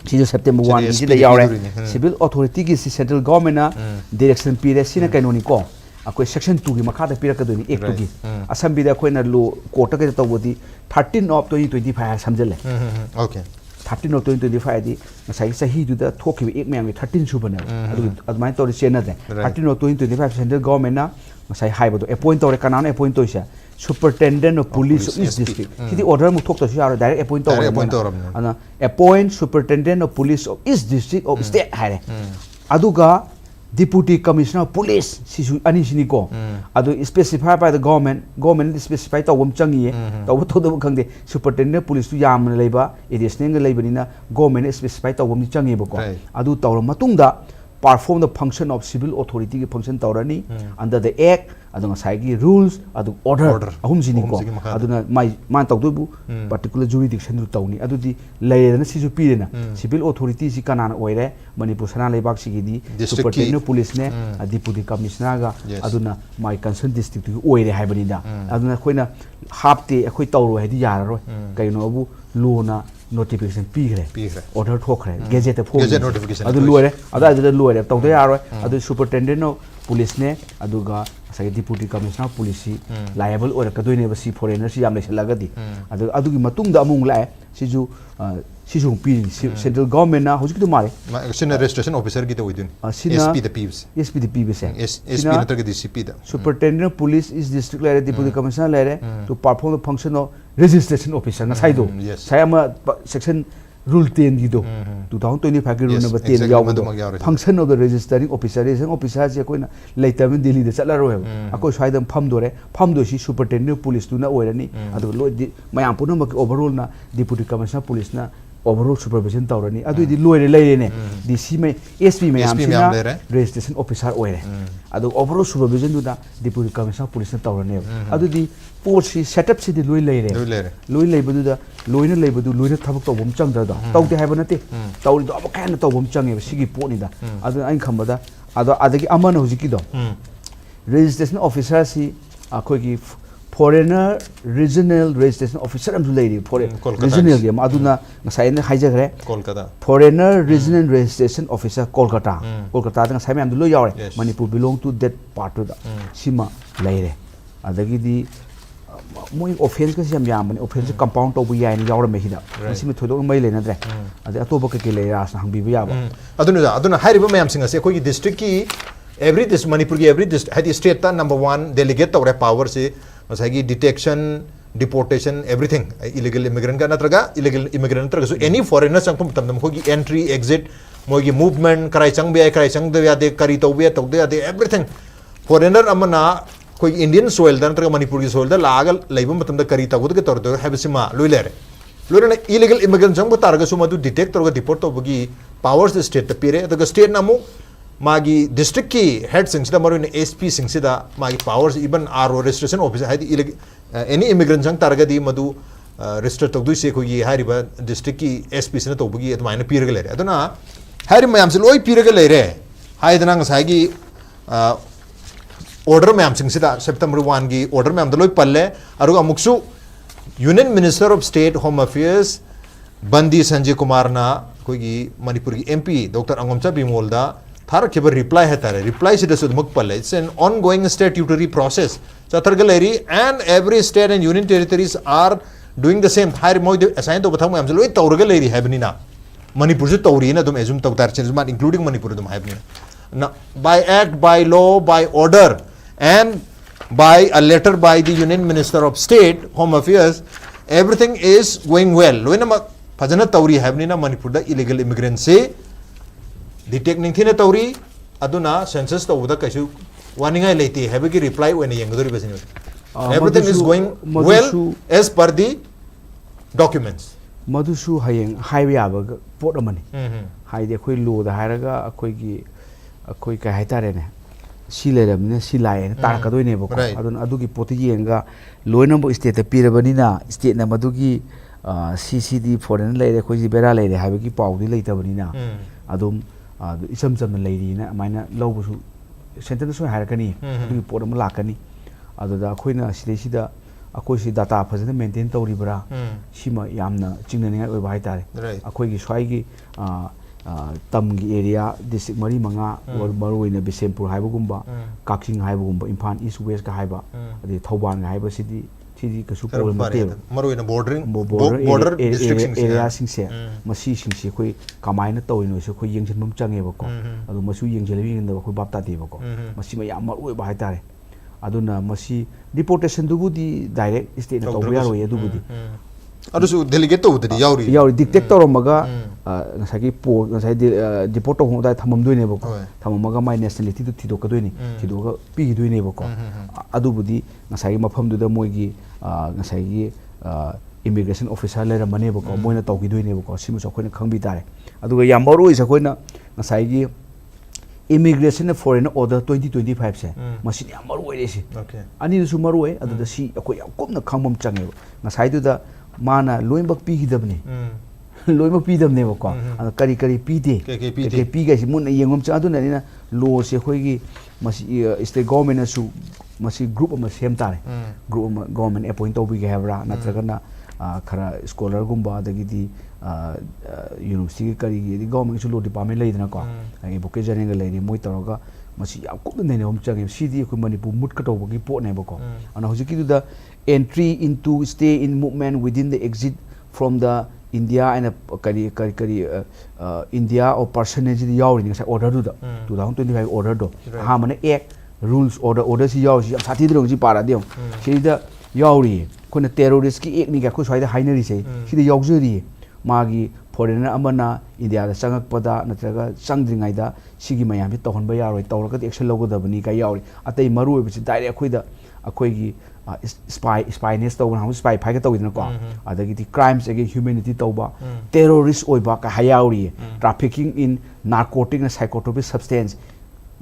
si September 1 si de yaure civil authority gi si central government na direction pire sina kainoni ko akoi section 2 gi makha da pirak doni ek gi assembly da khoi na lo court ka to bodi 13 of 2025 samjale okay 13 of 2025 di sai sahi du da thoki ek myang 13 su bana adu admai to chena de 13 of 2025 central government na sai hai bodo appoint to kanana appoint to sha superintendent of police of each district kidi order mu thok to sha direct appoint to ana appoint superintendent of police of each district of state hare aduga Deputy Commissioner of Police sisu ani siniko adu specify by the government specify to wom changi to do khangde superintendent police tu yam leiba additional leibani na government specify to wom changi bako adu tawra matungda perform the function of civil authority ki function tawrani under the act adu ngasai gi rules adu order ahum siniko adu na mai man tawdu bu particular jurisdiction ru tawni adu di leirena sisu pirena civil authority si kanana oire Manipur sana leibak si gi di superintendent police ne deputy commissioner ga adu na mai concern district ki oire haibani da adu na khoina hapte khoi tawro hedi yararoi kaino bu lona notification pigre order thokre gazette notification adu loire adu loire tawde yaroi adu superintendent no police ne adu ga sai deputy commissioner police liable or ka doine ba si foreigner si yam leisalaga di adu gi matung da amung lae si ju sisu pi central government na hojik tu mare sina registration officer ki to widun sina SP the PIBs SP the PB se SP na targa DCP da superintendent of police is district lere deputy commissioner lere to perform the function of registration officer na sai do sai ama section rule 10 gi do 2025 gi rule number 10 yaw do function of the registering officer je koina leitam delhi da chala ro akoi sai dam pham do re pham do si superintendent police tu na oirani adu lo mayam puna mak overall na deputy commissioner police na overall supervision tawrani adu di loire leire ne DC mai SP mayam sina registration officer oire adu overall supervision du da deputy commissioner police na tawrani adu di post si setup si di loi leire loi leibu du da loina leibu du loina thabak tawbom chang da tawte haiba nate tawri do abakan tawbom chang e sigi poni da adu ain khambada adu adagi amana hujiki do registration officer si akoi gi foreigner regional registration officer am lady regional game aduna ngasai na haijagre Kolkata foreigner regional registration officer Kolkata Kolkata da ngasai am lo yawre Manipur belong to that part of the sima leire adagi di moi offense ka siam yam bani offense compound to bu yai ni yawra me hida sima thodo mai le na dre adi atoba ke le ras na hangbi ya ba aduna hairiba mayam singa se koi district ki every this Manipur ki every this had state ta number 1 delegate tawre power se masagi detection deportation everything illegal immigrant ka natraga illegal immigrant natraga so any foreigner sang pum tam ko gi entry exit mo gi movement karai chang be karai chang de ya de kari to be to de everything foreigner amana koi Indian soil da natraga Manipur gi soil da lagal leibum tam da kari to ko tor do habisima loilere lorena illegal immigrant sang ko targa so madu detect to deport to gi powers the state the pire the state namu magi district ki head sing sida maru SP sing sida magi powers even RO registration officer hadi any immigrant jang targa di madu register to du se ko gi hariba district ki SP sina to bugi atmaina pirga lere aduna hari mayam se loi pirga lere haidana ngai gi order mayam sing sida September 1 gi order mayam da loi palle aruga muksu union minister of state home affairs Bandi Sanjay Kumar na ko gi Manipur gi MP Dr Angomcha Bimol da thar ke reply hai tare reply se desud muk palle it's an ongoing statutory process chatargaleri and every state and union territories are doing the same thar moi de assign to batham am loi tawrgaleri habni na Manipur se tawri na dum assume tawtar changes man including Manipur dum habni na by act by law by order and by a letter by the union minister of state home affairs everything is going well loina ma phajana tawri habni na Manipur da illegal immigrants se detect ning thina tawri aduna census tawda kaisu waningai leite habagi reply when yengadori basini everything is going well as per the documents madusu hayeng highway aba pot amani haide khoi lo da haraga akoi gi akoi kai haitare ne si leramne si lae tar ka doine boko adun adugi poti yenga loina bo state pirabani na state na madugi CCD foreign leire khoi ji bera leire habagi pawdi leitabani na adum isam cham leiri na maina lawbusu center so harakani du pot am lakani aduda khoina sida akoi si data phajana maintain tawribra sima yamna chingnani oi bai tare akoi gi swai gi tamgi area district mari manga or maruina Bisempur haibagumba Kaking haibagumba Imphal East West ka haiba ade Thoban ga haiba sidi kasu problem te maruina border district area sing se masi sing se khoi kamaina tawino se khoi yengchen mum change ba ko adu masu yengjele wi nda khoi bapta de ba ko masi ma yam oi ba hai tare aduna masi deportation du budi direct state na tawya ro ye du budi adusu delegate to budi yauri dictator maga ngasagi po ngasai deport to da thamam doine ba ko thamaga mai nationality du thido ka doine thido ga pi doine ba ko adu budi ngasai mafam du da moigi ngasai immigration officer lera mane ba ko moina tawgi doine ba ko simu so khoina khangbi tare adu ga yam baru isa khoina ngasai gi immigration and foreign order 2025 se machine yam maru oi resi ani su maru oi adu da si akoi yam komna khangmam change ngasai du da mana loimbak pi gidabni loimbak pi dabne ba ko kari kari pi de ke pi ga si mun yengom cha adu na ni na law se khoi gi masi state government su masi group ama sem tare group ama government appoint to bi ga habra natraga na khara scholar gumba dagi di university kari gi government su law department lei dana ko ai boke jane ga lei ni moi toroga masi yam kup ne ne hom change cd ko Manipur mut ka to gi po ne ba ko ana hojiki du da entry into stay in movement within the exit from the India and India or percentage the yawing order to the 2025 order do how many act rules order si yaw si sati drong si para dio si da yawri kuna terrorist ki ek ni ga khu swai da hainari se si da yawjuri magi foreigner amana India da sangak pada natraga sangdringai da sigi mayam bi tohon ba yaroi tawra ka action logo da bani ka yawri atai maru bi direct akhoi da akhoi gi spyness tawna ham spy phai ka tawidna ko adagi ti crimes against humanity tawba terrorist oiba ka hayawri trafficking in narcotic and psychotropic substance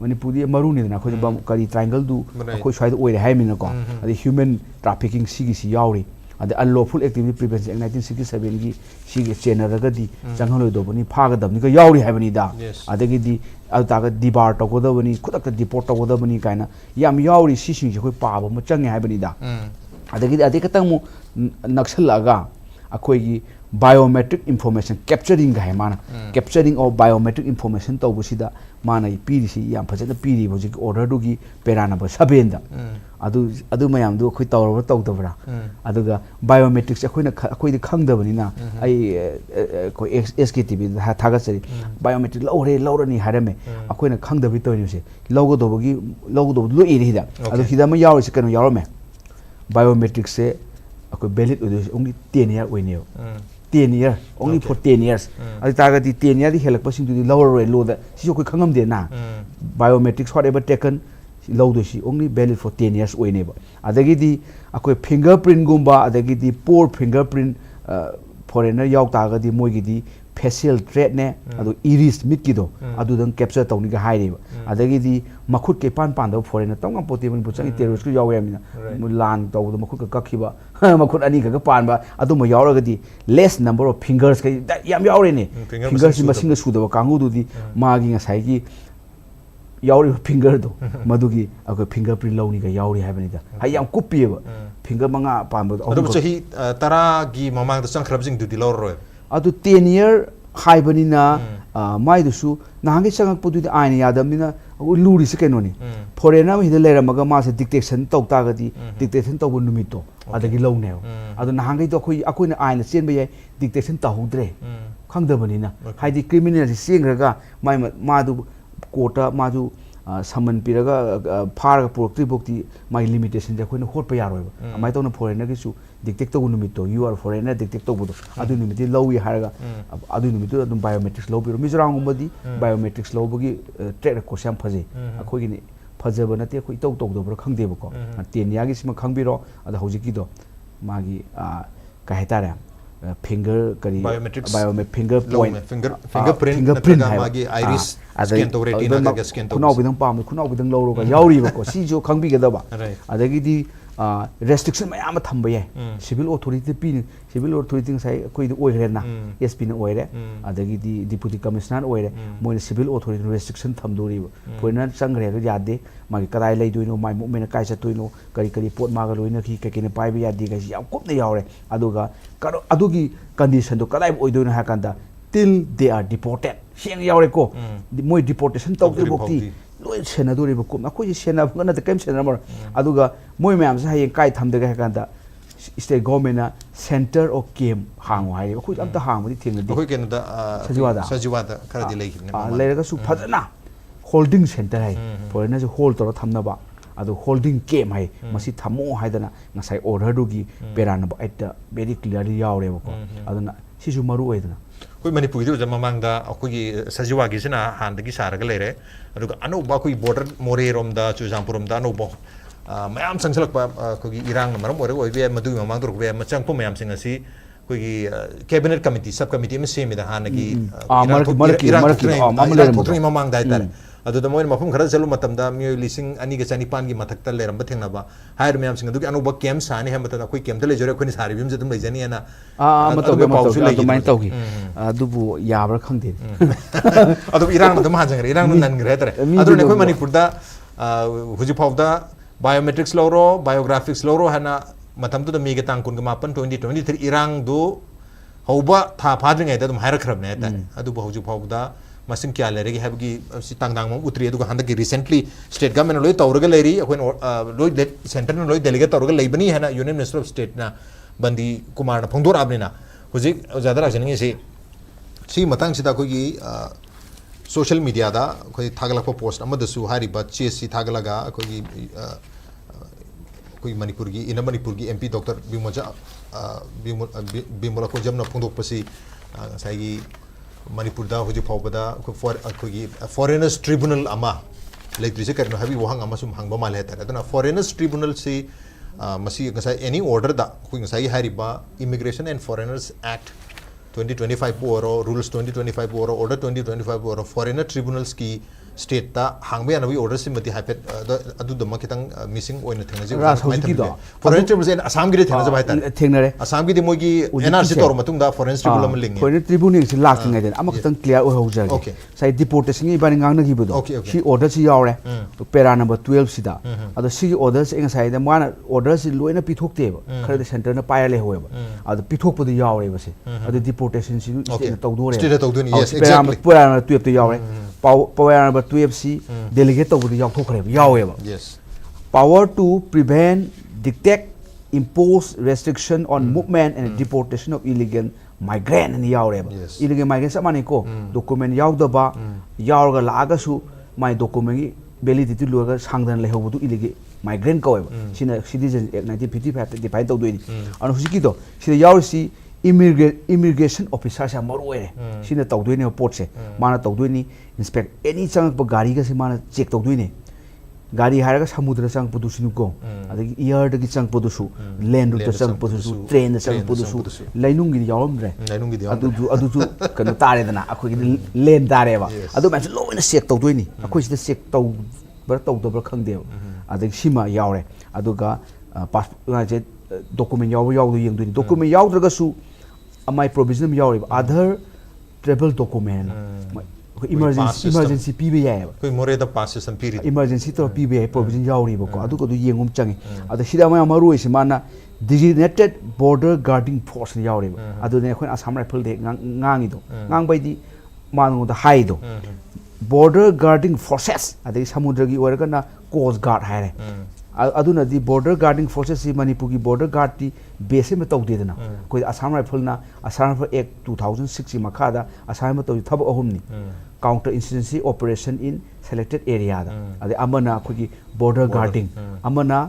Manipuri maru ni na khoi bam kari triangle du khoi swai da oire hai mina ko adi human trafficking sigi si yawri adi unlawful activity prevention 1967 gi sigi chenaraga di changhalo do bani phaga dabni ka yawri hai bani da adagi di altaga dibar to goda bani khudak deport to goda bani kaina yam yawri si si khoi pa ba ma change hai bani da adagi adi katang mu naksalaga akhoi gi biometric information capturing ga hai mana capturing of biometric information to busida mana PDC yam phajana piri bojik order du gi perana ba sabenda adu mayam du khoi tawra tawdabra aduga biometrics akhoi di khangdabani na ai ko SKTV ha thaga sari biometric lawrani harame akhoi na khangdabi toyni se logo do lo iri da adu hida ma yaw se kanu yawme biometrics se akhoi valid only 10 year oine 10 years only for 10 years adi taga di 10 year di helak pasing du lower low da si ko khangam de na biometrics whatever taken low do si only valid for 10 years oine ba adagi di akoi fingerprint gumba adagi di pore fingerprint foreigner yaw taga di moi gi di facial trait ne adu iris mit ki do adu dang capture tawni ga hai re ba adagi di makhut ke pan da foreigner tawngam pote mun buchang terrorist ku yaw yamina lan taw do makhut ka kakhi ba makhut ani ka pan ba adu mo yaw ra ga di less number of fingers ka yam yaw re ne fingers masing ga su da kangu du di ma gi nga sai gi yaw re finger do madugi akoi fingerprint lawni ga yaw re hai bani da hai yam kupi ba finger manga pan ba adu chahi tara gi mamang da sang khrabjing du di lor ro adu 10 year haibani na mai du su nahangi sangak podu di aina yadam na luri se kenoni foreigner hi de lera maga ma se dictation tok ta ga di dictation to bu numito adagi low ne adu nahangi to khoi akoi na aina chen ba yai dictation ta hudre khangda bani na haidi criminal singraga mai ma du kota ma du saman piraga phar purokti bokti mai limitation ja khoina hot pa yaroi ba mai to na foreigner gi su dictate to numito you are foreigner dictate to budo adu numiti lowi haraga adu numito adum biometrics low biro mizrang umadi biometrics low bagi track ko sam phaje akhoi gi ni phajaba nate khoi to to do bro khangde ba ko 10 ya gi sima khangbiro adu hojiki do magi ka hetara finger kari biometric finger point fingerprint magi iris scan to retina ga scan to kunau bidang pam kunau bidang low ro ga yauri ba ko si jo khangbi ga da ba adagi di restriction mayam thamba ye civil authority pi civil authority sai koi di oire na SP na oire adagi di deputy commissioner oire moi civil authority restriction thamdori foina changre ga yade magi kadai lei doino mai mu mena kai chatoino kari pot ma ga loina ki kekene pai bi yadi ga yam kop na yaure aduga karo adugi condition do kadai oidoino ha kanda till they are deported siang yaure ko moi deportation tawde bokti loi senadori ba ko na ko sena ba na kem sena mar aduga moi mayam sa hayeng kai thamde ga kanda state government na center of game hang hai ko amta hang di thing di ko ken da sajiwada khara di lei le ga su phajana holding center hai foreigner je hold to thamna ba adu holding game hai masi thamo haidana ngasai order du gi perana ba at very clearly yaure ba ko aduna sisu maru oidana koi Manipur ju mamang da akoi sajiwa gi sina han da gi saraga lere aduga anu ba koi border more rom da chujampurom da no bo mayam sangsalak ba koi irang maram ore oi be madu mamang dur be machang po mayam singa si koi cabinet committee sub committee me semi da han gi irang thotri mamang da tar adu da moin mafum khara chalu matam da mi lising ani ga chani pan gi mathak ta leram ba thengna ba hair mayam singa du gi anu ba kem sani ha mata koi kem ta le jore koi ni sari bim je tum le jani ana mato be pau su le mai tau gi adu bu yabra khangde adu irang da ma jangre irang nan gre tare adu ne koi Manipur da huji pau da biometrics loro biographics loro hana matam tu da mi ga tang kun ga mapan 2023 irang do hoba tha phadring ai da dum hair khrab ne ta adu bu huji pau da masing kya lere gi habgi si tangdang mom utri edu handa gi recently state government loi tawrga leri akhoi loi center loi delegate tawrga leibani hana union minister of state na bandi kumar na phongdor abni na Hujik ज़्यादा राजनीति से सी मतंग सिदा कोई social media दा कोई थागलक post अमदसु हारी बच्चे सी थागलगा कोई मणिपुर की एमपी डॉक्टर बिमोला को जब न फोंदोकपसी साइगी मणिपुर दा हुजि फावबदा कोई फॉरेनर्स ट्रिब्यूनल अमा लेट्रिसे करनो हबी वहां अमसुम हंगबा माले है तरे फॉरेनर्स ट्रिब्यूनल से मसी एनी ऑर्डर दा कोई हारिबा इमिग्रेशन एंड फॉरेनर्स एक्ट 2025 ओरो रूल्स 2025 ओरो ऑर्डर 2025 ओरो फॉरेनर ट्रिब्यूनल्स की स्टेट ता हांगबे अनबी ऑर्डर से मति हाइपेट अदु दम खितंग मिसिंग ओइन थेंगजे फॉरेनर ट्रिब्यूनल्स इन असम गिरे थेंगजे बाइतन थेंगनरे असम गिदि मोगी एनआरसी तोर मतुंग दा फॉरेनर ट्रिब्यूनल म लिंग फॉरेनर ट्रिब्यूनल से लाकिंग आइदन अमा खतंग क्लियर ओ होजागे साइ डिपोर्टेशन इ बानि ngang nagi bodo shi order si yaure to para number 12 sida ado si order se ngai da mana order si loina pithok te ba khare de center na paia le hoeba ado pithok bodo yaure ba se ado deportation si state tawdore state tawdore yes exactly para number 12 to yaure power number 12 si delegate tawbodo yaw thokre ba yawe ba yes power to prevent detect impose restriction on movement and deportation of illegal migrant and yaure ba illegal migrant samane ko document yaudaba yaurga laga su my document validity loga sangdan lehobudu illegal migrant ko ba sina citizen act 1955 define tawdoi anu husiki do sida yaursi immigration officer sa maroi sina tawdoi ne report se mana tawdoi ni inspect any chang ba gari ga se mana check tawdoi ne गाड़ी हारगा समुद्र चंग पुदुसिनु को अदगी air दगी चंग पुदुसु land root चंग पुदुसु train चंग पुदुसु लैनुंग गी यावम रे अदु कनो तारे दना अखोगी लैंड तारे बा अदु मैच लोइना चेक तौदोइनी अखोई सिदा चेक तौ बर तौदबर खंगदे अदगी सिमा यावरे अदुगा पासपोर्ट जे डॉक्यूमेंट यावदो यंगदोइनी डॉक्यूमेंट यावद्रगसु अमाय प्रोविजन यावरे अदर ट्रैवल डॉक्यूमेंट इमरजेंसी पीबे याय कोई मोरे द पास सिस्टम पीरी इमरजेंसी तो पीबे प्रोविजन यावरी बको अदु को येंगुम चंगे अदु सिदा मा मरुइ से माना designated border guarding force यावरी अदु ने खोन असम राइफल दे ngangi do ngang baidi मानु द हाई दो border guarding forces अदि समुद्र की ओरगा ना coast guard हाय रे अदुना दी border guarding forces से मणिपुर की border guard ती बेसे में तौदे दना कोई असम राइफल ना असम राइफल एक्ट 2006 की मखादा असम में तो थब अहुमनी counter insurgency operation in selected area da ade amana khogi border guarding amana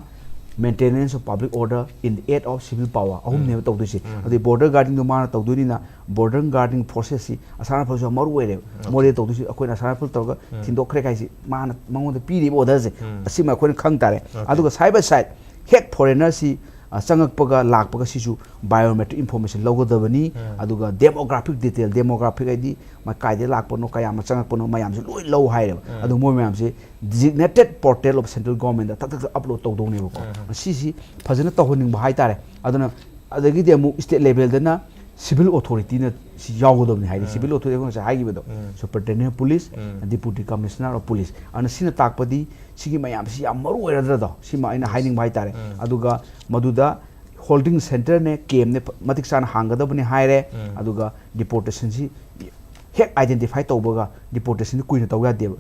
maintenance of public order in the aid of civil power ahum ne tawdu si ade border guarding no mana tawdu ni na border guarding process si asana phoso maru were more tawdu si akoina asana phol tawga thindok khre kai si mana mangon de piri order se asima akoina khang tare aduga side by side hek foreigner si चंगकपगा लाकपगा सिसु biometric information लौगदबनी अदुगा demographic detail demographic ID मा कायदे लाकपनो कयाम चंगकपनो मयाम से लोय लौ हायरे अदु मोय मयाम से designated portal of central government दा तक अपलोड तौदोनेबको सिसि फजन तौहनिंग बहाय तारे अदुना अदगी देमु स्टेट लेवल दना सिविल अथॉरिटी ने यावगदबनी हायदि सिविल अथॉरिटी को हायगिबदो superintendent police deputy commissioner of police अन सिना ताकपदी सिगी मयाम सि याम मरु ओरदरदो सिमा आइना हाइनिंग बाय तारे अदुगा मदुदा होल्डिंग सेंटर ने केम ने मतिक सान हांगदबनी हायरे अदुगा डिपोर्टेशन सि हेक आइडेंटिफाई तौबगा डिपोर्टेशन कुइना तौगा देब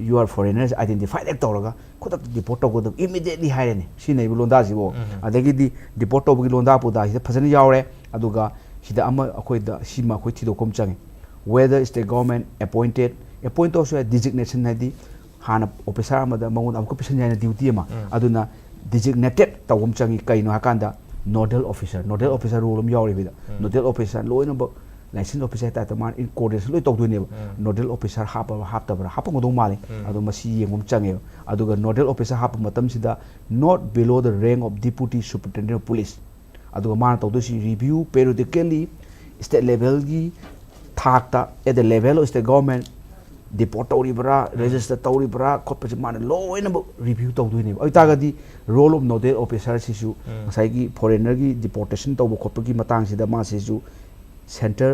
यू आर फॉरेनर्स आइडेंटिफाई एक तौरगा खुद डिपोर्ट तौगदब इमीडिएटली हायरेने सिनै लोंदा जिबो अदगी दि डिपोर्ट तौबगी लोंदा पुदा हि फजन यावरे अदुगा हिदा अमा अखोइदा सिमा अखोइ थिदोकम चंगे whether state government appoint also designation नाइदी हाना ऑफिसर अमदा मंगोन अमको पिसन जायना ड्यूटी अमा अदुना designated तवम चंगी कइनो हाकांदा नोडल ऑफिसर रोल अम यावरि बिदा नोडल ऑफिसर लोइनो ब लाइसेंस ऑफिसर ता मान इन कोऑर्डिनेशन लोइ तौदुने नोडल ऑफिसर हापतबरा हापंगदो माले अदु मसी येंगम चंगे अदुगा नोडल ऑफिसर हाप मतम सिदा not below the rank of deputy superintendent of police अदुगा मान तौदुसी रिव्यू periodically state level की थाकता at the level of state government deport तौरिबरा register तौरिबरा खोपसे मान लोइना रिव्यू तौदुने अइतागदी रोल ऑफ नोडल ऑफिसर सिसु साइगी फॉरेनर की डिपोर्टेशन तौब खोपकी मतंग सिदा मा सिसु सेंटर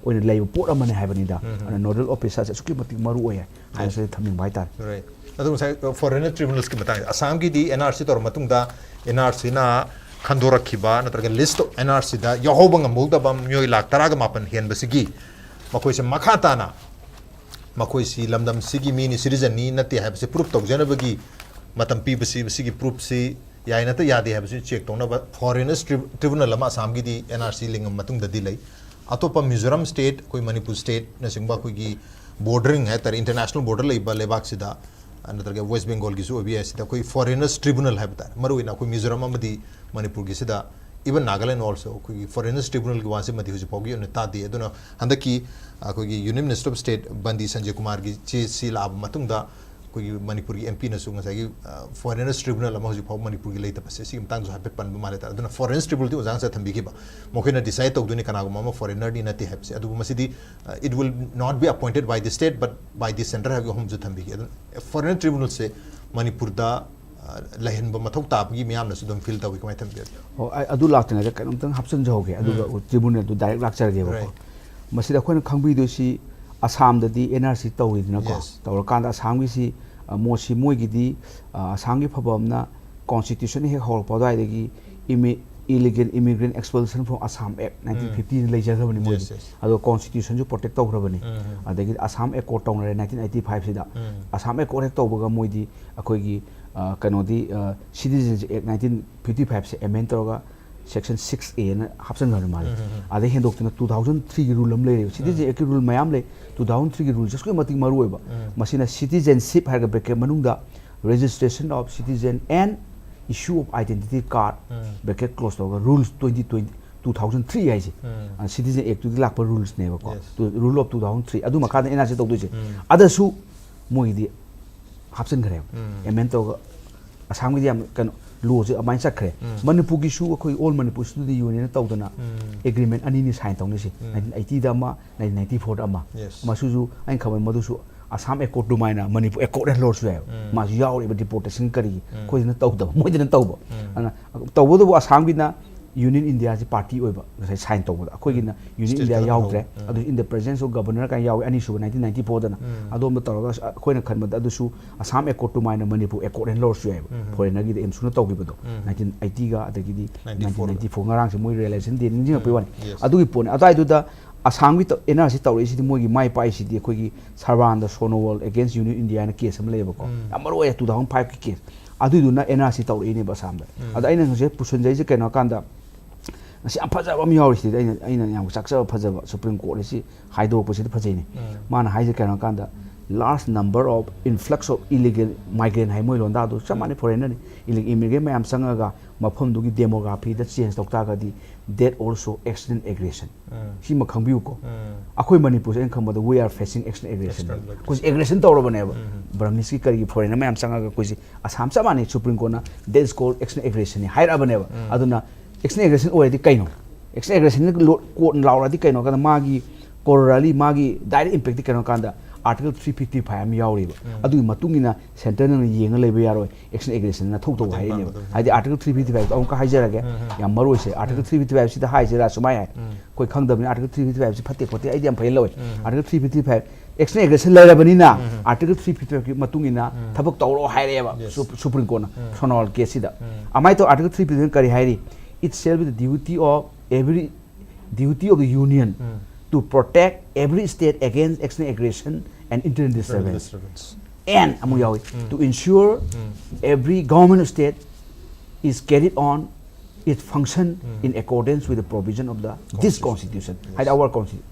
ओइन लाइव पोर्ट अमने हाइबनिदा नोडल ऑफिसर से सुकी मति मरु ओय हाय से थमिंग बाय तार राइट अदु साइ फॉरेनर ट्रिब्यूनल्स की मतंग असम की दी एनआरसी तौर मतुंगदा एनआरसी ना खंदोरखिबा नत्रगा लिस्ट ऑफ एनआरसी दा यहोबंग मुगदबा म्योय लाख तराग मापन हेनबसिगी मखोय से मखाताना मखोय सी लमदम सिगी मीनी सिटीजन नी नते हाबसे प्रूफ तौजनबगी मतम पीबसी बसिगी प्रूफ से याय नते यादे हाबसे चेक तौनबा फॉरेनर्स ट्रिब्यूनल अमा असम की दी एनआरसी लिंगम मतुंग ददी लै अतोप मिजोरम स्टेट कोई मणिपुर स्टेट नसिंगबा कोई बॉर्डरिंग है तर इंटरनेशनल बॉर्डर लेबा लेबाक सिदा नत्रगे वेस्ट बंगाल की सु ओबी सिदा कोई फॉरेनर्स ट्रिब्यूनल है बता मरुइना कोई मिजोरम अमदी मणिपुर की सिदा इवन नागालैंड ऑल्सो कोई फॉरेनर्स ट्रिब्यूनल की वासे मधी हुजि पौगी उन तादी अदुना हंदकी कोई यूनियन मिनिस्टर ऑफ स्टेट बंदी संजय कुमार की चे सी लाब मतुंगदा कोई मणिपुर की एमपी नसु ngसाई फॉरेनर्स ट्रिब्यूनल अमा हुजि पौ मणिपुर की लेता पसे सी मतंग जो हाइपे पन माले ता अदुना फॉरेनर्स ट्रिब्यूनल ती उजांग सा थंबी की बा मोखिना डिसाइड तौदुनी कनागु मामा फॉरेनर दी नती हैप से अदु मसिदी it will not be appointed by the state but by the centre हैव होम जो थंबी की अदुना फॉरेनर ट्रिब्यूनल से मणिपुर दा लहन मथौ ताबगी म्याम नसु दम फील तवी कमाय थंबी हो अदु लाक्तने जे कनमतंग हपसन जहोगे अदु ट्रिब्यूनल दु डायरेक्ट लाक्चरगे बको मसिदा खोन खंगबी दोसी असम ददी एनआरसी तौरिदना को तौर कांदा असम की सी मोसी मोइगिदी असम की फबमना कॉन्स्टिट्यूशन हे होल पदाइदगी illegal immigrant expulsion from Assam act 1950 लेजरबनी मोइ अदो कॉन्स्टिट्यूशन जो प्रोटेक्ट तौरबनी अदगी असम एक्ट कोर्ट तौनरे 1985 सिदा असम एक्ट कोर्ट तौबगा मोइदी अखोइगी कनोदी सिटीजन एक्ट 1955 से अमेंड तौरगा सेक्शन 6A ना हाप्सन गन माले आदे हेंदोक्तना 2003 की रूल हम ले सिटीजन एक्ट रूल मयाम ले 2003 की रूल जसको मतिंग मारू होइबा मसिना सिटीजनशिप हारगा ब्रेक मनुंगदा registration of citizen and issue of identity card break close तौगा रूल्स 2003 आइजे सिटीजन एक्ट टू लाप रूल्स ने बको तो रूल ऑफ 2003 अदु मखादा एनआरसी तौदुजे अदसु मोइदी हाप्सन खरे एमेंड तौगा असम की याम कनो लो से अमाइन चखरे मणिपुर की सु अखोई ऑल मणिपुर स्टूडेंट यूनियन तौदना एग्रीमेंट अनि नि साइन तौनेसी 1980 दा मा 1994 दा मा मसुजु आइन खबर मदुसु असम एकोर्ट दुमाइना मणिपुर एकोर्ट एंड लॉर्ड्स है मासु याव डिपोर्टेशन करी कोइना तौदब मोइदना तौब अना तौबदो असम बिना यूनियन इंडिया से पार्टी होइबा गसाई साइन तौबदा अखोइगिना यूनियन इंडिया यावद्रे अदु in the presence of governor का याव अनि सु 1994 दना अदोम तौरगा अखोइना खनमदा अदुसु असम एकोर्ट दुमाइना मणिपुर एकोर्ट एंड लॉर्ड्स है फॉरेनर की एम सुना तौबिबदो 1980 गा अदगिदी 1994 ngarang se moi relation din ninjing pe wani adu gi pon adai du da Assam की एनआरसी तौर इसी मोगी माई पाई सी अखोगी सरबान सोनोवल अगेंस्ट यूनियन इंडिया ने केस हम लेबको अमरो 2005 की केस अदुदुना एनआरसी तौर इने बसाम अद अइना नसे पुसन जै केनो कांदा asi aphaja am yawri aina yam saksa phaja supreme court si haido posi phajai ni mana haije kana kanda large number of influx of illegal migrant hai moi londa do samani foreigner illegal immigrant mayam sangaga mafam dugi demography da change tokta ga di that also external aggression si ma khangbiu ko akhoi manipur se khamba da we are facing external aggression kuch aggression tawra bane ba brahmis ki kari foreigner mayam sangaga kuch asam samani supreme court na that is called external aggression hai ra bane ba aduna external aggression already kaino external aggression court laura di kaino kana magi corally magi direct impact di kaino kanda article 355 am yauri ba adu matungina center na yenga lebe yaro external aggression na thok to hai ne haidi article 355 on ka haijara ge yam maru se article 355 si da haijara sumai hai koi khangdam ni article 355 si phatte phote ai yam phai loi article 355 external aggression la rabani na article 355 ki matungina thabak tawro haire ba supreme court na sonal case si da amai to article 355 kari hairi it shall be the duty of the union to protect every state against external aggression and internal disturbance and to ensure every government state is carried on its function in accordance with the provision of this constitution our constitution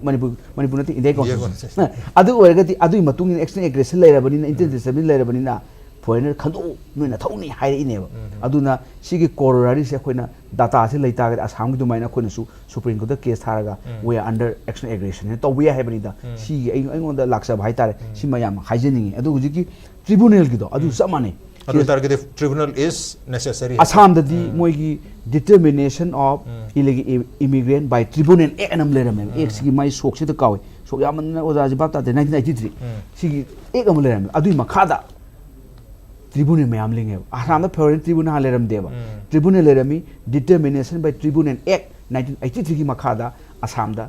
Manipur nati India constitution adu oiragati adu matung external aggression lairabani internal disturbance lairabani na foreigner khando noina thoni haire ineba aduna sigi corollary se khoina data se leita ga asam gi dumaina khoina su supreme court da case tharaga we are under external aggression ne to we have ni da sigi ai da laksa bhai tare si mayam haijening adu hujiki tribunal gi do adu samane adu target tribunal is necessary asam da di moi gi determination of illegal immigrant by tribunal enam leram ek sigi mai sok se da kawe sok yamanna oja ji bata 1993 sigi ek am leram adu makhada tribunal mayam linge asam da foreign tribunal leram deba tribunal lerami determination by tribunal act 1983 ki makhada asam da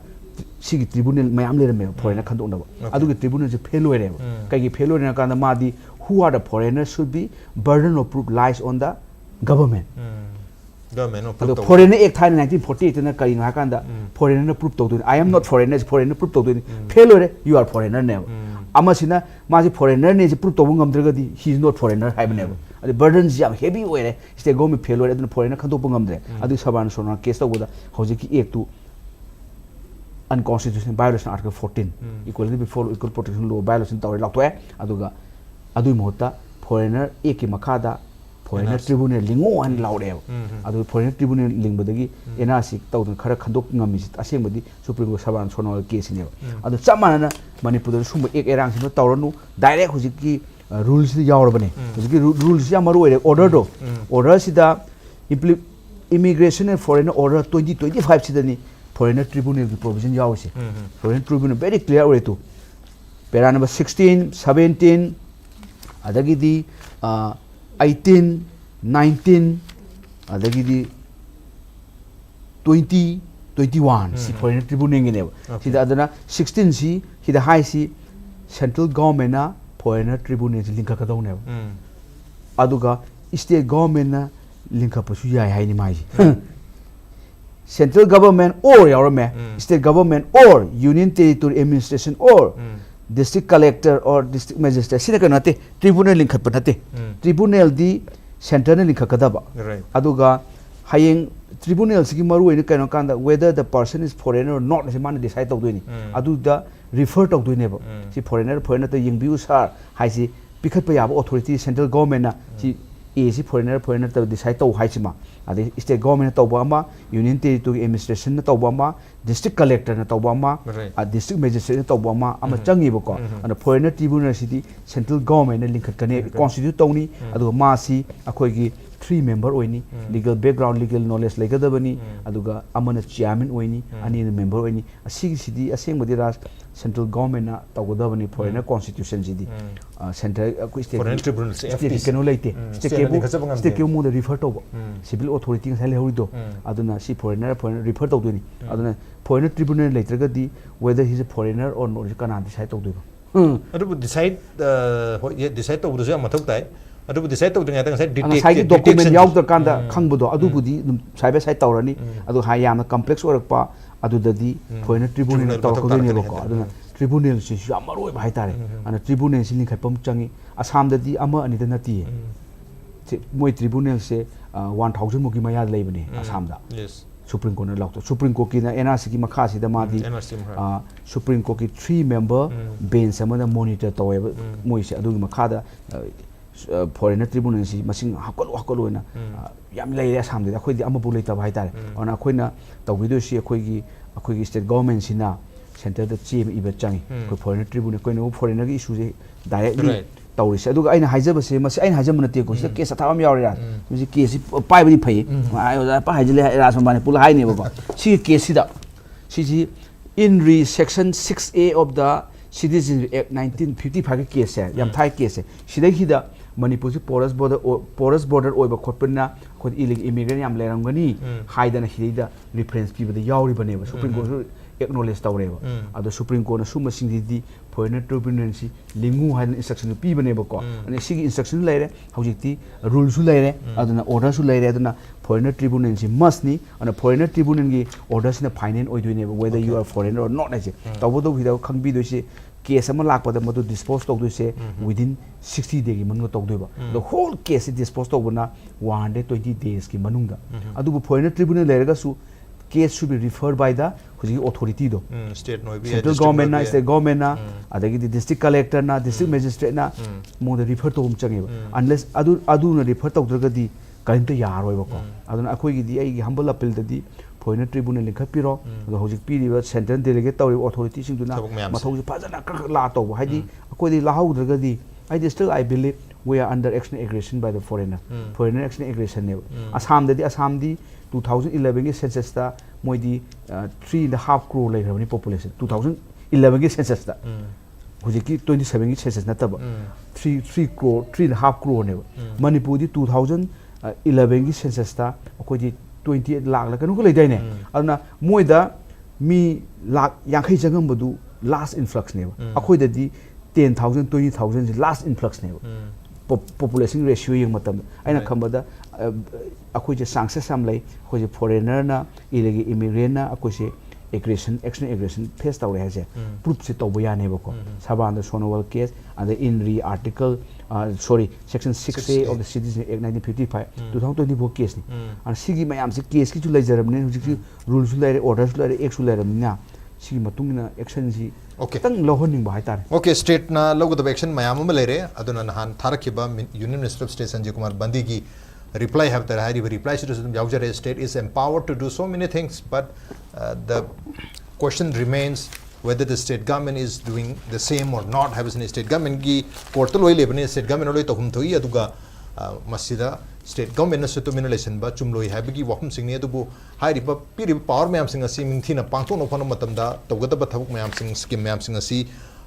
sigi tribunal mayam lerame foreigner khando na adu ki tribunal je fail hoire kai ki fail hoire na kan ma di who are the foreigners should be burden of proof lies on the government government adu foreigner act 1948 na kai na kan da foreigner proof to I am not foreigner proof to fail hoire you are foreigner ne amasina maji foreigner ne je proof to ngamdragadi he is not foreigner haibneba adi burden jam heavy oire state government fail oire aduna foreigner khando pungam dre adu saban sona case to boda hojiki ek tu unconstitutional violation article 14 equality before equal protection law violation tawre laktoe aduga adui mohta foreigner eki makhada foreigner tribunal lingo an laude adu foreigner tribunal lingbadagi NRC tawdun khara khandok ngami asengbadi supreme court saban sonal case ne adu chamana manipur sumba ek erang sino tawranu direct hujiki rules yaurabane hujiki rules ya maru order do order sida immigration and foreign order 2025 sidani foreigner tribunal ki provision yawse foreign tribunal very clear way to para number 16 17 adagi di 18 19 adagi di 20 21 si foreign tribunal ngi ne sida adana 16 si hida high si central government na foreigner tribunal link ka daw ne aduga state government na link up su yai hai ni mai central government or yaurame state government or union territory administration or district collector or district magistrate sina kanate tribunal link up nate tribunal di center na link kadaba aduga hayeng tribunal sigi maru ene kano kanda whether the person is foreigner or not se man decide to doini aduda refer to doini ba si foreigner to yingbiu sar hai si pikhat pa yaba authority central government na si si foreigner to decide to hai chima ade state government to ba ma union territory administration to ba ma district collector na to ba ma district magistrate to ba ma ama changi ba ko ana foreigner tribunal city central government na link kane constitute tawni adu ma si akoi gi 3 member oini legal background legal knowledge legadabani aduga amana chairman oini ani member oini asigi city asengmadi ras central government na tawgodabani foreigner constitution city central state foreign tribunal state keno leite state ke mu refer to civil authority ngai le horido aduna si foreigner refer to doni aduna foreigner tribunal leitragadi whether he is a foreigner or not kana decide to do adu decide to do mathau tai adu decide to do ngai detective document yaw da kanda khangbudo adu budi side by side tawrani adu ha yamna complex orakpa adu dadi foreigner tribunal to ko ni ko aduna tribunal si yamaroi bhai tare ana tribunal si ni khaipam changi asam dadi ama ani da nati moi tribunal se 1000 mugi maya leibane asam da yes supreme court na lakto supreme court ki na NRC ki makha si da ma di supreme court ki 3 member bench amana monitor taweba moi se adu makha da foreigner tribunal si masing hakolo na yam leire asam da khoi di ama bu leita bhai tare ona khoi na tawbido si khoi gi state government si na center da chim iba changi ko foreigner tribunal ko no foreigner gi issue je directly tawri se aduga aina haijaba se masi aina haijama na te ko se case athawam yawri ra mi case pai bani phai ai pa haijile ra sambane pula hai ne ba si case si da si in re section 6A of the Citizens Act 1955 case hai yam thai case sidai hi da Manipur si porous border oiba khotpana khod illegal immigrant yam leramgani haidana hida reference piba da yawri bane ba supreme court acknowledge tawreba ado supreme court na suma singdi foreigner tribunal si lingu haidana instruction piba ne ba ko ani sigi instruction leire hojikti rule su leire aduna order su leire aduna foreigner tribunal si must ni ana foreigner tribunal gi orders na finance oidoi ne whether you are foreigner or not ase tawbodo hida khangbi do se case ama lakpada madu dispose to do se within 60 days ki manung to do ba the whole case dispose to na 120 days ki manung da adu foreigner tribunal leraga su case should be referred by the authority do state no central government na state government na adagi the district collector na district magistrate na mo the refer to change unless adu na refer to dragadi kainta yaroi ba ko aduna akoi gi di ai humble appeal da di foreigner tribunal link piro ado hojik piriba central delegate tawri authority sing duna mathau phajana la to haidi akoi di lahau dragadi still I believe we are under action aggression by the foreigner action aggression ne Assam di 2011 ge census ta moi di 3.5 crore lai rabani population 2011 ge census ta hojiki 27 ge census na taba 3 crore 3.5 crore ne Manipur di 2011 ge census ta akoi di 28 lakh la kanu ko lai dai ne aduna moi da mi lakh yankhai jangam badu last influx ne akoi da di 10,000 20,000 is last influx ne population ratio yang matam aina khambada akoi je sangse samlai akoi je foreigner na illegal immigrant na akoi se aggression action aggression face tawre ha je proof se to boya ne bako saban the sonowal case and the in re article section 6A of the Citizens Act 1955 2024 case ni and sigi mayam se case ki chu lai jaram ne hujik rules su lai order su lai act su lai ram na ꯁꯤꯒꯤ ꯃꯇꯨꯡ ꯏꯟꯅ ꯑꯦꯛꯁꯟꯁꯤ Okay. ꯈꯤꯇꯪ ꯂꯧꯍꯟꯅꯤꯡꯕ ꯍꯥꯏꯇꯥꯔꯦ Okay, state na logudaba action mayam ama lere aduna nahan tharakiba Union Minister of State Sanjay Kumar Bandi gi reply have the hari reply to the yaujare state is empowered to do so many things, but the question remains whether the state government is doing the same or not. Have a state government gi portal loi lebani state government loi to hum thoi aduga masida state government na sutu minulation ba chumloi habigi wakum singni adubu hai riba piri power mayam sing asi mingthina pangthok no phano matamda tawgadaba thabuk mayam sing scheme mayam sing asi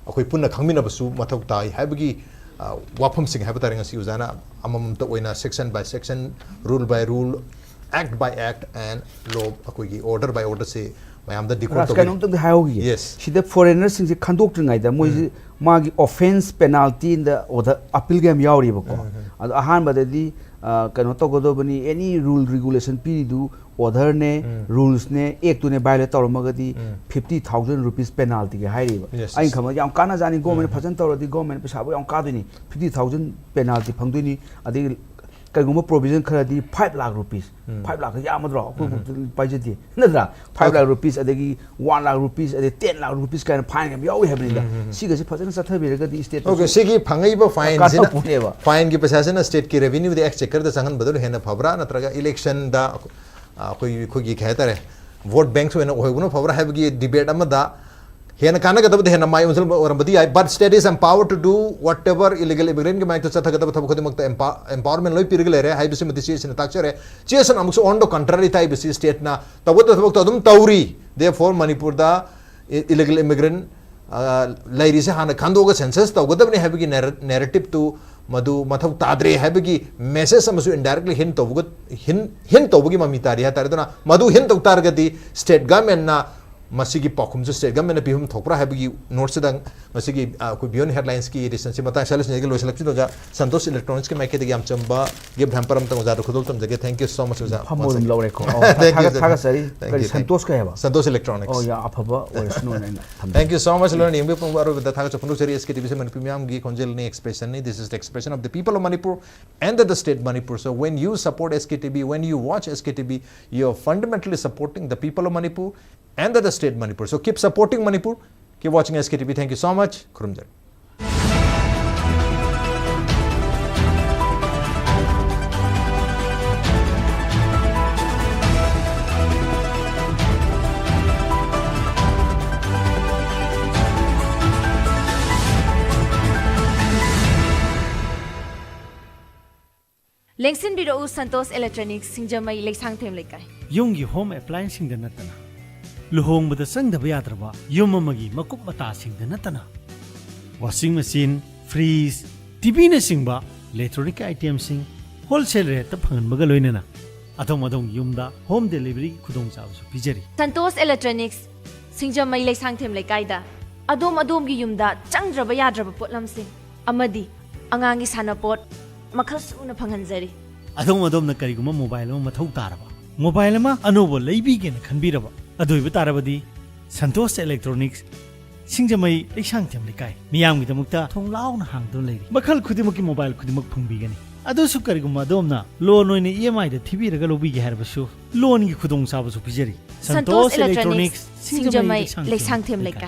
akoi punna khangmina basu mathok tai habigi wafam sing habataring asi uzana amam ta oina section by section, rule by rule, act by act and law akoi gi order by order se mayam da decode to kan tum hayogi yes sida foreigner sing se khandok tringai da moi magi offense penalty in the order appeal game yauri bako adu ahan badadi kano to godobani any rule regulation peridu order ne rules ne ek tu ne violate tawmagadi 50,000 rupees penalty ge hairi ba ai khama yam kana jani government phajan tawradi government pesa bo yam kadini 50,000 penalty phangdini adi kaiguma provision kharadi 5 lakh rupees 5 lakh ya madro ko paijati nadra 5 lakh rupees adagi 1 lakh rupees ade 10 lakh rupees kind fine gam yawi habrinda siga se phajana sathabiraga di state okay sigi phangai ba fine sina fine gi pesa sina state ki revenue de exchequer da sangan badal hena phabra natraga election da koi gi khaitare vote banks wena hoiguno phabra habgi debate amada hena kana gadab de hena mai unsal orambadi but state is empowered to do whatever illegal immigrant ge mai to chatha gadab thab khodi makta empowerment loi pirgale re hai bisi mati session takchere session amukso on the contrary type bisi state na tabot thab adum tauri therefore Manipur da illegal immigrant lairi se hana khandoga census tawgadab ne habigi narrative to madu mathau tadre habigi message amasu indirectly hin tawbugi mamitari ha tare dona madu hin taw targadi state government na masigi pakhum ju state government bihum thokra habigi note sedang masigi ko beyond headlines ki edition se mata sales ne lo select ja santosh electronics ke maike de gam chamba ge bhamparam tang ja khudol tam jage thank you so much ja phamodum lore ko thaga sari santosh ka heba santosh electronics oh ya aphaba orisno na thank you so much learn imbe pum baru da thaga chapunu seri SKTV se Manipur miam gi konjel ni expression ni this is the expression of the people of Manipur and the state Manipur. So when you support SKTV, when you watch SKTV, you are fundamentally supporting the people of Manipur and the state Manipur. So keep supporting Manipur, keep watching SKTV. Thank you so much. Kurumjar. Lengsin biro Santos Electronics Singjamai Leksang Them Lekai. Yunggi home appliance sing da natana luhong bada sang da bayadraba yum amagi makup mata sing da natana washing machine, freeze, TV na singba electronic items sing wholesale rate ta phangan baga loinana adong yumda home delivery khudong chaw su pijari. Santos Electronics Singjamai Leksang Them Lekai da adom gi yumda changdraba yadraba potlam sing amadi angangi sanapot makhal suna phanganjari. adom na kariguma mobile ma mathau taraba mobile ma anobo leibi na khanbiraba adoiba tarabadi Santosh Electronics Singjamai Leksang Them Lekai miyam gi damukta thonglaw na hangdon leiri makhal khudimaki mobile khudimak phungbigani adu su kariguma adomna loan oine EMI da thibiraga lobi gi harbasu loan gi khudong sabasu pijari. Santosh Electronics Singjamai Leksang Them Lekai.